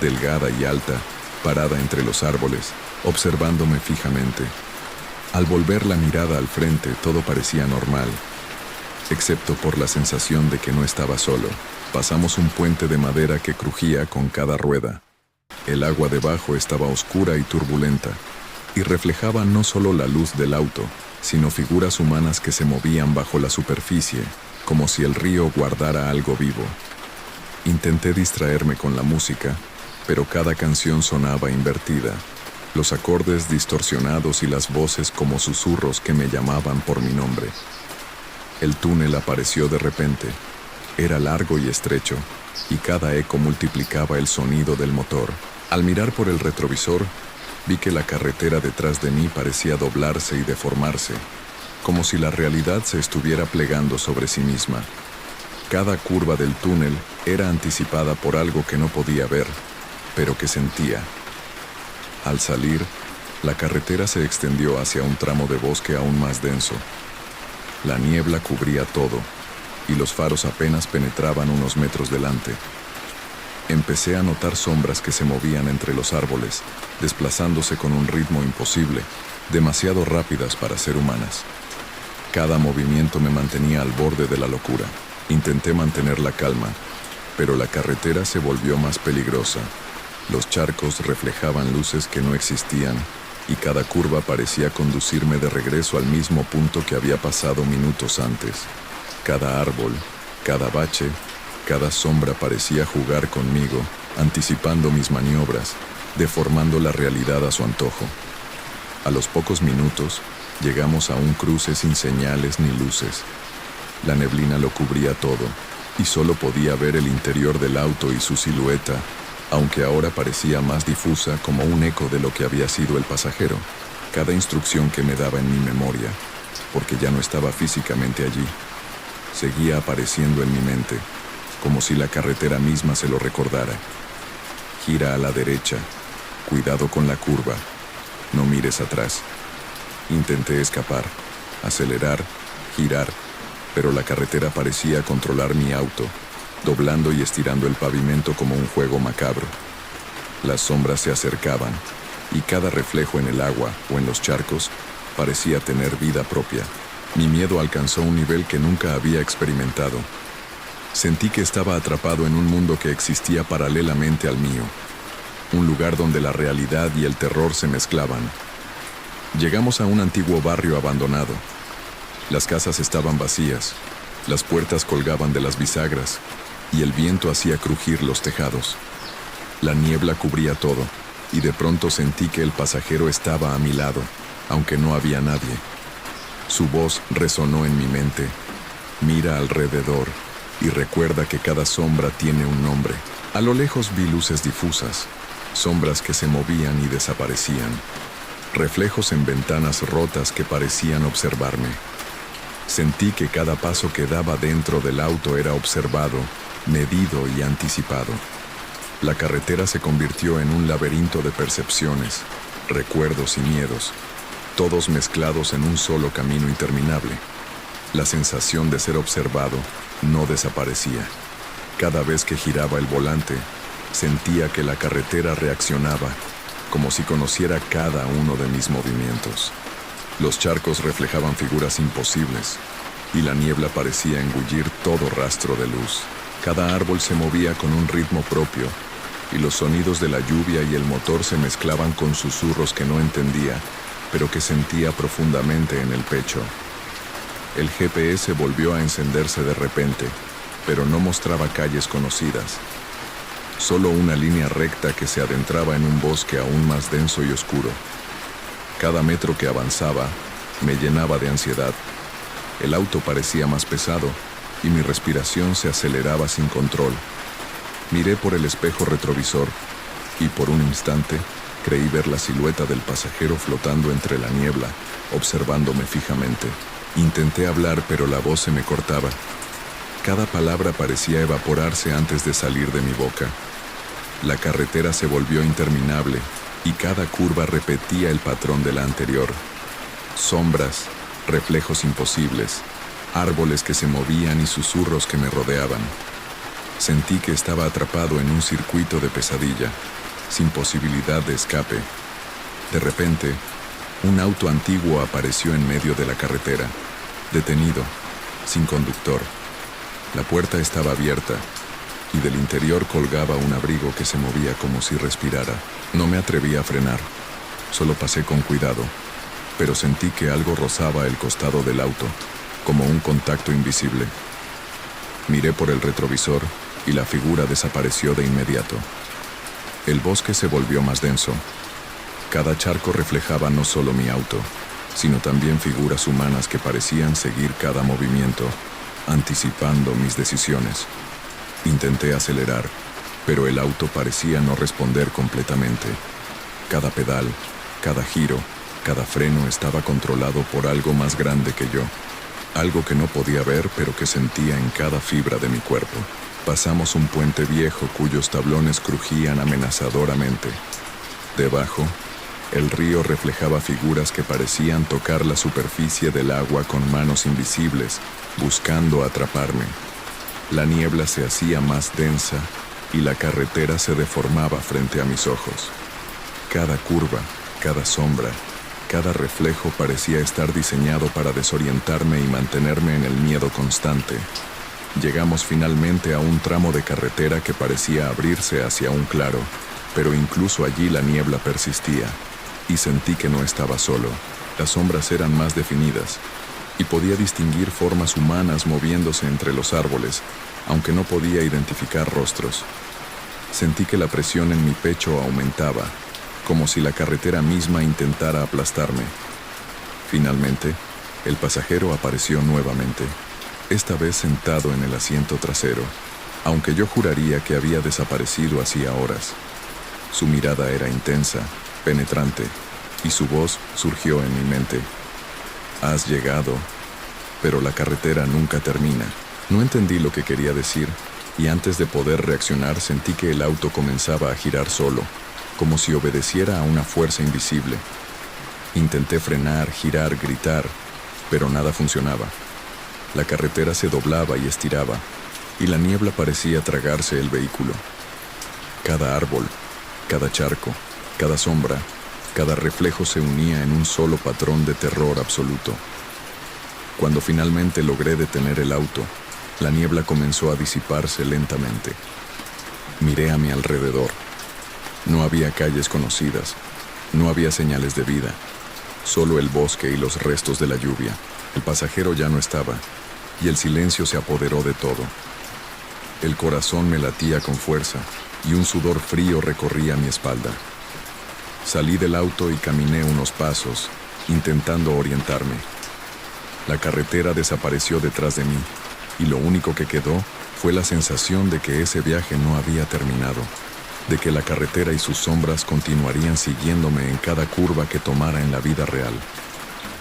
delgada y alta, parada entre los árboles, observándome fijamente. Al volver la mirada al frente, todo parecía normal, excepto por la sensación de que no estaba solo. Pasamos un puente de madera que crujía con cada rueda. El agua debajo estaba oscura y turbulenta, y reflejaba no solo la luz del auto, sino figuras humanas que se movían bajo la superficie, como si el río guardara algo vivo. Intenté distraerme con la música, pero cada canción sonaba invertida. Los acordes distorsionados y las voces como susurros que me llamaban por mi nombre. El túnel apareció de repente. Era largo y estrecho, y cada eco multiplicaba el sonido del motor. Al mirar por el retrovisor, vi que la carretera detrás de mí parecía doblarse y deformarse, como si la realidad se estuviera plegando sobre sí misma. Cada curva del túnel era anticipada por algo que no podía ver, pero que sentía. Al salir, la carretera se extendió hacia un tramo de bosque aún más denso. La niebla cubría todo, y los faros apenas penetraban unos metros delante. Empecé a notar sombras que se movían entre los árboles, desplazándose con un ritmo imposible, demasiado rápidas para ser humanas. Cada movimiento me mantenía al borde de la locura. Intenté mantener la calma, pero la carretera se volvió más peligrosa. Los charcos reflejaban luces que no existían, y cada curva parecía conducirme de regreso al mismo punto que había pasado minutos antes. Cada árbol, cada bache, cada sombra parecía jugar conmigo, anticipando mis maniobras, deformando la realidad a su antojo. A los pocos minutos, llegamos a un cruce sin señales ni luces. La neblina lo cubría todo, y solo podía ver el interior del auto y su silueta, aunque ahora parecía más difusa como un eco de lo que había sido el pasajero. Cada instrucción que me daba en mi memoria, porque ya no estaba físicamente allí, seguía apareciendo en mi mente, como si la carretera misma se lo recordara. Gira a la derecha, cuidado con la curva, no mires atrás. Intenté escapar, acelerar, girar, pero la carretera parecía controlar mi auto, doblando y estirando el pavimento como un juego macabro. Las sombras se acercaban, y cada reflejo en el agua o en los charcos parecía tener vida propia. Mi miedo alcanzó un nivel que nunca había experimentado. Sentí que estaba atrapado en un mundo que existía paralelamente al mío, un lugar donde la realidad y el terror se mezclaban. Llegamos a un antiguo barrio abandonado. Las casas estaban vacías, las puertas colgaban de las bisagras, y el viento hacía crujir los tejados. La niebla cubría todo, y de pronto sentí que el pasajero estaba a mi lado, aunque no había nadie. Su voz resonó en mi mente. Mira alrededor, y recuerda que cada sombra tiene un nombre. A lo lejos vi luces difusas, sombras que se movían y desaparecían. reflejos en ventanas rotas que parecían observarme. Sentí que cada paso que daba dentro del auto era observado, medido y anticipado. La carretera se convirtió en un laberinto de percepciones, recuerdos y miedos, todos mezclados en un solo camino interminable. La sensación de ser observado no desaparecía. Cada vez que giraba el volante, sentía que la carretera reaccionaba, como si conociera cada uno de mis movimientos. Los charcos reflejaban figuras imposibles, y la niebla parecía engullir todo rastro de luz. Cada árbol se movía con un ritmo propio, y los sonidos de la lluvia y el motor se mezclaban con susurros que no entendía, pero que sentía profundamente en el pecho. El GPS volvió a encenderse de repente, pero no mostraba calles conocidas. Solo una línea recta que se adentraba en un bosque aún más denso y oscuro. Cada metro que avanzaba me llenaba de ansiedad. El auto parecía más pesado y mi respiración se aceleraba sin control. Miré por el espejo retrovisor y por un instante creí ver la silueta del pasajero flotando entre la niebla, observándome fijamente. Intenté hablar, pero la voz se me cortaba. Cada palabra parecía evaporarse antes de salir de mi boca. La carretera se volvió interminable y cada curva repetía el patrón de la anterior. Sombras, reflejos imposibles, árboles que se movían y susurros que me rodeaban. Sentí que estaba atrapado en un circuito de pesadilla, sin posibilidad de escape. De repente, un auto antiguo apareció en medio de la carretera, detenido, sin conductor. La puerta estaba abierta y del interior colgaba un abrigo que se movía como si respirara. No me atreví a frenar, solo pasé con cuidado, pero sentí que algo rozaba el costado del auto, como un contacto invisible. Miré por el retrovisor y la figura desapareció de inmediato. El bosque se volvió más denso. Cada charco reflejaba no solo mi auto, sino también figuras humanas que parecían seguir cada movimiento, anticipando mis decisiones. Intenté acelerar, pero el auto parecía no responder completamente. Cada pedal, cada giro, cada freno estaba controlado por algo más grande que yo. Algo que no podía ver, pero que sentía en cada fibra de mi cuerpo. Pasamos un puente viejo cuyos tablones crujían amenazadoramente. Debajo, el río reflejaba figuras que parecían tocar la superficie del agua con manos invisibles, buscando atraparme. La niebla se hacía más densa y la carretera se deformaba frente a mis ojos. Cada curva, cada sombra, cada reflejo parecía estar diseñado para desorientarme y mantenerme en el miedo constante. Llegamos finalmente a un tramo de carretera que parecía abrirse hacia un claro, pero incluso allí la niebla persistía, y sentí que no estaba solo. Las sombras eran más definidas, y podía distinguir formas humanas moviéndose entre los árboles, aunque no podía identificar rostros. Sentí que la presión en mi pecho aumentaba, como si la carretera misma intentara aplastarme. Finalmente, el pasajero apareció nuevamente, esta vez sentado en el asiento trasero, aunque yo juraría que había desaparecido hacía horas. Su mirada era intensa, penetrante, y su voz surgió en mi mente. Has llegado, pero la carretera nunca termina. No entendí lo que quería decir, y antes de poder reaccionar sentí que el auto comenzaba a girar solo, como si obedeciera a una fuerza invisible. Intenté frenar, girar, gritar, pero nada funcionaba. La carretera se doblaba y estiraba, y la niebla parecía tragarse el vehículo. Cada árbol, cada charco, cada sombra, cada reflejo se unía en un solo patrón de terror absoluto. Cuando finalmente logré detener el auto, la niebla comenzó a disiparse lentamente. Miré a mi alrededor. No había calles conocidas, no había señales de vida, solo el bosque y los restos de la lluvia. El pasajero ya no estaba, y el silencio se apoderó de todo. El corazón me latía con fuerza, y un sudor frío recorría mi espalda. Salí del auto y caminé unos pasos, intentando orientarme. La carretera desapareció detrás de mí, y lo único que quedó fue la sensación de que ese viaje no había terminado. de que la carretera y sus sombras continuarían siguiéndome en cada curva que tomara en la vida real.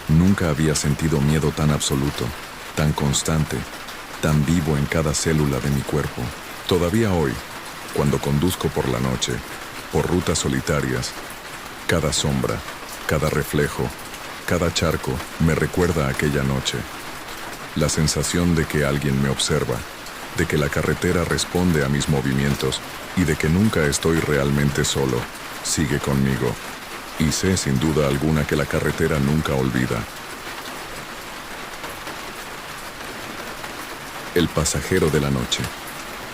Nunca había sentido miedo tan absoluto, tan constante, tan vivo en cada célula de mi cuerpo. Todavía hoy, cuando conduzco por la noche, por rutas solitarias, cada sombra, cada reflejo, cada charco me recuerda a aquella noche. La sensación de que alguien me observa, de que la carretera responde a mis movimientos y de que nunca estoy realmente solo, sigue conmigo. Y sé sin duda alguna que la carretera nunca olvida. El pasajero de la noche.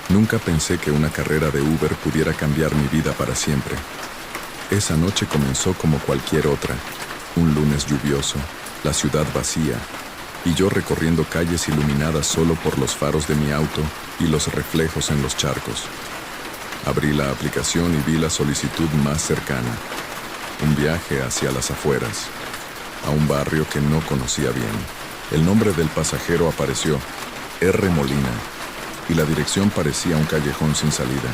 Nunca pensé que una carrera de Uber pudiera cambiar mi vida para siempre. Esa noche comenzó como cualquier otra. Un lunes lluvioso, la ciudad vacía, y yo recorriendo calles iluminadas solo por los faros de mi auto y los reflejos en los charcos. Abrí la aplicación y vi la solicitud más cercana. Un viaje hacia las afueras, a un barrio que no conocía bien. El nombre del pasajero apareció, R. Molina, y la dirección parecía un callejón sin salida.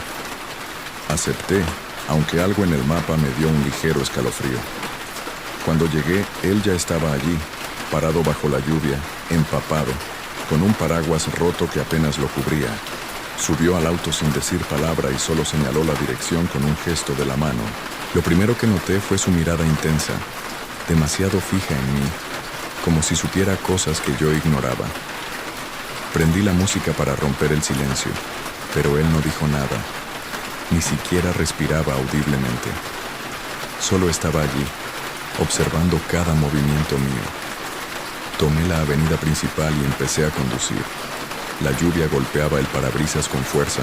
Acepté, aunque algo en el mapa me dio un ligero escalofrío. Cuando llegué, él ya estaba allí, parado bajo la lluvia, empapado, con un paraguas roto que apenas lo cubría. Subió al auto sin decir palabra y solo señaló la dirección con un gesto de la mano. Lo primero que noté fue su mirada intensa, demasiado fija en mí, como si supiera cosas que yo ignoraba. Prendí la música para romper el silencio, pero él no dijo nada, ni siquiera respiraba audiblemente. Solo estaba allí, observando cada movimiento mío. Tomé la avenida principal y empecé a conducir. La lluvia golpeaba el parabrisas con fuerza,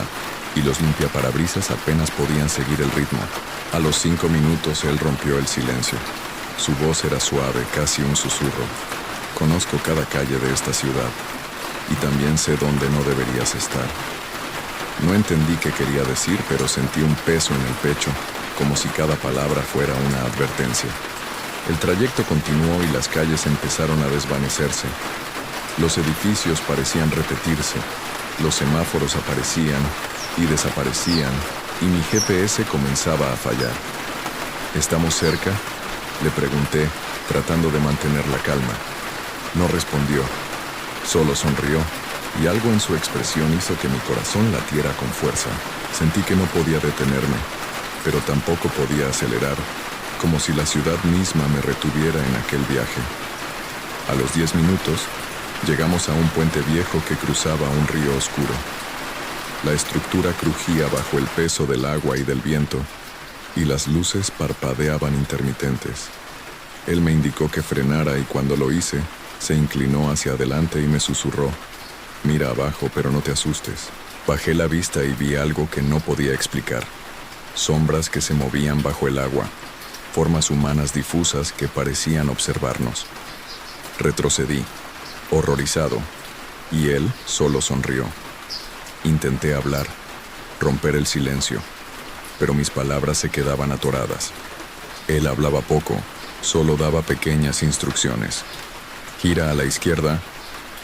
y los limpiaparabrisas apenas podían seguir el ritmo. A los 5 minutos él rompió el silencio. Su voz era suave, casi un susurro. Conozco cada calle de esta ciudad, y también sé dónde no deberías estar. No entendí qué quería decir, pero sentí un peso en el pecho, como si cada palabra fuera una advertencia. El trayecto continuó y las calles empezaron a desvanecerse. Los edificios parecían repetirse, los semáforos aparecían y desaparecían, y mi GPS comenzaba a fallar. ¿Estamos cerca?, le pregunté, tratando de mantener la calma. No respondió, solo sonrió, y algo en su expresión hizo que mi corazón latiera con fuerza. Sentí que no podía detenerme, pero tampoco podía acelerar, como si la ciudad misma me retuviera en aquel viaje. A los 10 minutos, llegamos a un puente viejo que cruzaba un río oscuro. La estructura crujía bajo el peso del agua y del viento, y las luces parpadeaban intermitentes. Él me indicó que frenara y cuando lo hice, se inclinó hacia adelante y me susurró, «Mira abajo, pero no te asustes». Bajé la vista y vi algo que no podía explicar. Sombras que se movían bajo el agua, formas humanas difusas que parecían observarnos. Retrocedí, horrorizado, y él solo sonrió. Intenté hablar, romper el silencio, pero mis palabras se quedaban atoradas. Él hablaba poco, solo daba pequeñas instrucciones. Gira a la izquierda,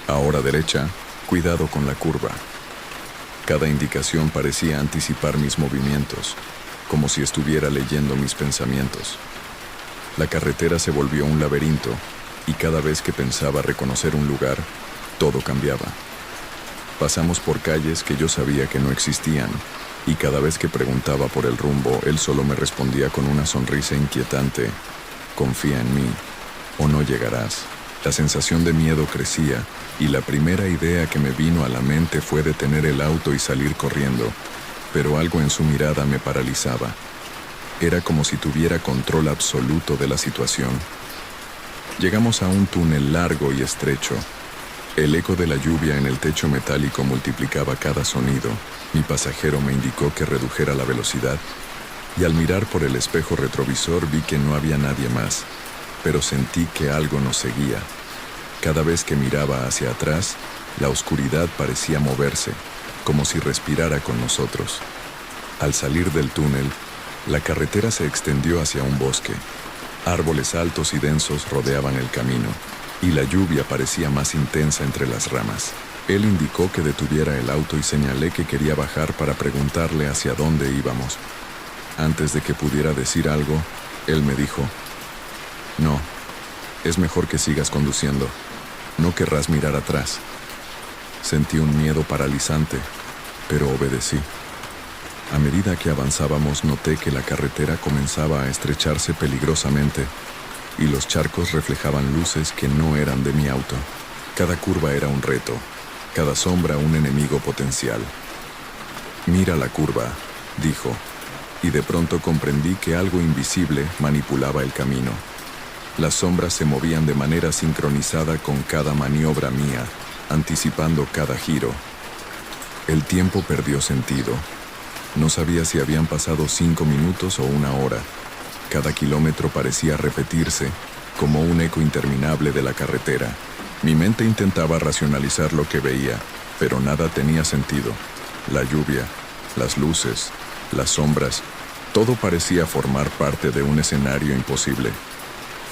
ahora derecha, cuidado con la curva. Cada indicación parecía anticipar mis movimientos, como si estuviera leyendo mis pensamientos. La carretera se volvió un laberinto, y cada vez que pensaba reconocer un lugar, todo cambiaba. Pasamos por calles que yo sabía que no existían, y cada vez que preguntaba por el rumbo, él solo me respondía con una sonrisa inquietante, «Confía en mí, o no llegarás». La sensación de miedo crecía, y la primera idea que me vino a la mente fue detener el auto y salir corriendo, pero algo en su mirada me paralizaba. Era como si tuviera control absoluto de la situación. Llegamos a un túnel largo y estrecho. El eco de la lluvia en el techo metálico multiplicaba cada sonido. Mi pasajero me indicó que redujera la velocidad, y al mirar por el espejo retrovisor vi que no había nadie más, pero sentí que algo nos seguía. Cada vez que miraba hacia atrás, la oscuridad parecía moverse, como si respirara con nosotros. Al salir del túnel, la carretera se extendió hacia un bosque. Árboles altos y densos rodeaban el camino, y la lluvia parecía más intensa entre las ramas. Él indicó que detuviera el auto y señalé que quería bajar para preguntarle hacia dónde íbamos. Antes de que pudiera decir algo, él me dijo: «No, es mejor que sigas conduciendo. No querrás mirar atrás». Sentí un miedo paralizante, pero obedecí. A medida que avanzábamos, noté que la carretera comenzaba a estrecharse peligrosamente y los charcos reflejaban luces que no eran de mi auto. Cada curva era un reto, cada sombra un enemigo potencial. «Mira la curva», dijo, y de pronto comprendí que algo invisible manipulaba el camino. Las sombras se movían de manera sincronizada con cada maniobra mía, anticipando cada giro. El tiempo perdió sentido. No sabía si habían pasado 5 minutos o 1 hora. Cada kilómetro parecía repetirse, como un eco interminable de la carretera. Mi mente intentaba racionalizar lo que veía, pero nada tenía sentido. La lluvia, las luces, las sombras, todo parecía formar parte de un escenario imposible.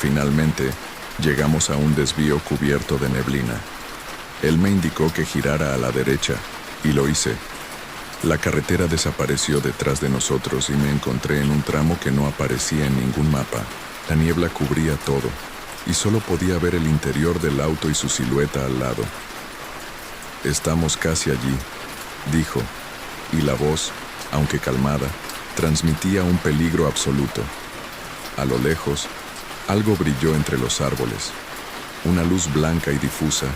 Finalmente, llegamos a un desvío cubierto de neblina. Él me indicó que girara a la derecha, y lo hice. La carretera desapareció detrás de nosotros y me encontré en un tramo que no aparecía en ningún mapa. La niebla cubría todo, y solo podía ver el interior del auto y su silueta al lado. «Estamos casi allí», dijo, y la voz, aunque calmada, transmitía un peligro absoluto. A lo lejos, algo brilló entre los árboles, una luz blanca y difusa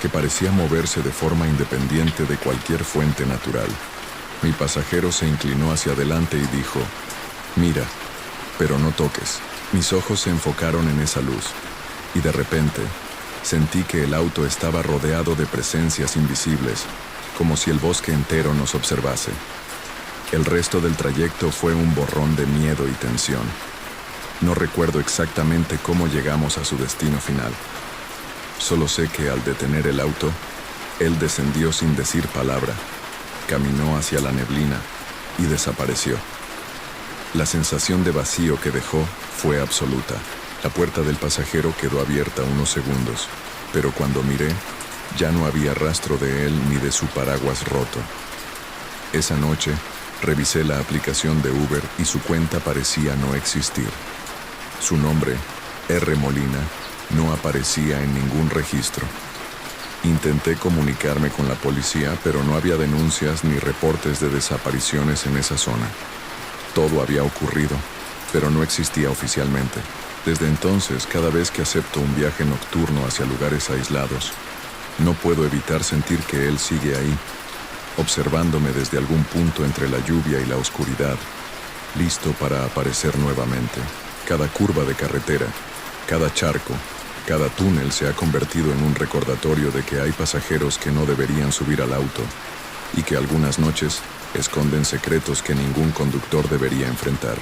que parecía moverse de forma independiente de cualquier fuente natural. Mi pasajero se inclinó hacia adelante y dijo: «Mira, pero no toques». Mis ojos se enfocaron en esa luz, y de repente sentí que el auto estaba rodeado de presencias invisibles, como si el bosque entero nos observase. El resto del trayecto fue un borrón de miedo y tensión. No recuerdo exactamente cómo llegamos a su destino final. Solo sé que al detener el auto, él descendió sin decir palabra, caminó hacia la neblina y desapareció. La sensación de vacío que dejó fue absoluta. La puerta del pasajero quedó abierta unos segundos, pero cuando miré, ya no había rastro de él ni de su paraguas roto. Esa noche, revisé la aplicación de Uber y su cuenta parecía no existir. Su nombre, R. Molina, no aparecía en ningún registro. Intenté comunicarme con la policía, pero no había denuncias ni reportes de desapariciones en esa zona. Todo había ocurrido, pero no existía oficialmente. Desde entonces, cada vez que acepto un viaje nocturno hacia lugares aislados, no puedo evitar sentir que él sigue ahí, observándome desde algún punto entre la lluvia y la oscuridad, listo para aparecer nuevamente. Cada curva de carretera, cada charco, cada túnel se ha convertido en un recordatorio de que hay pasajeros que no deberían subir al auto y que algunas noches esconden secretos que ningún conductor debería enfrentar.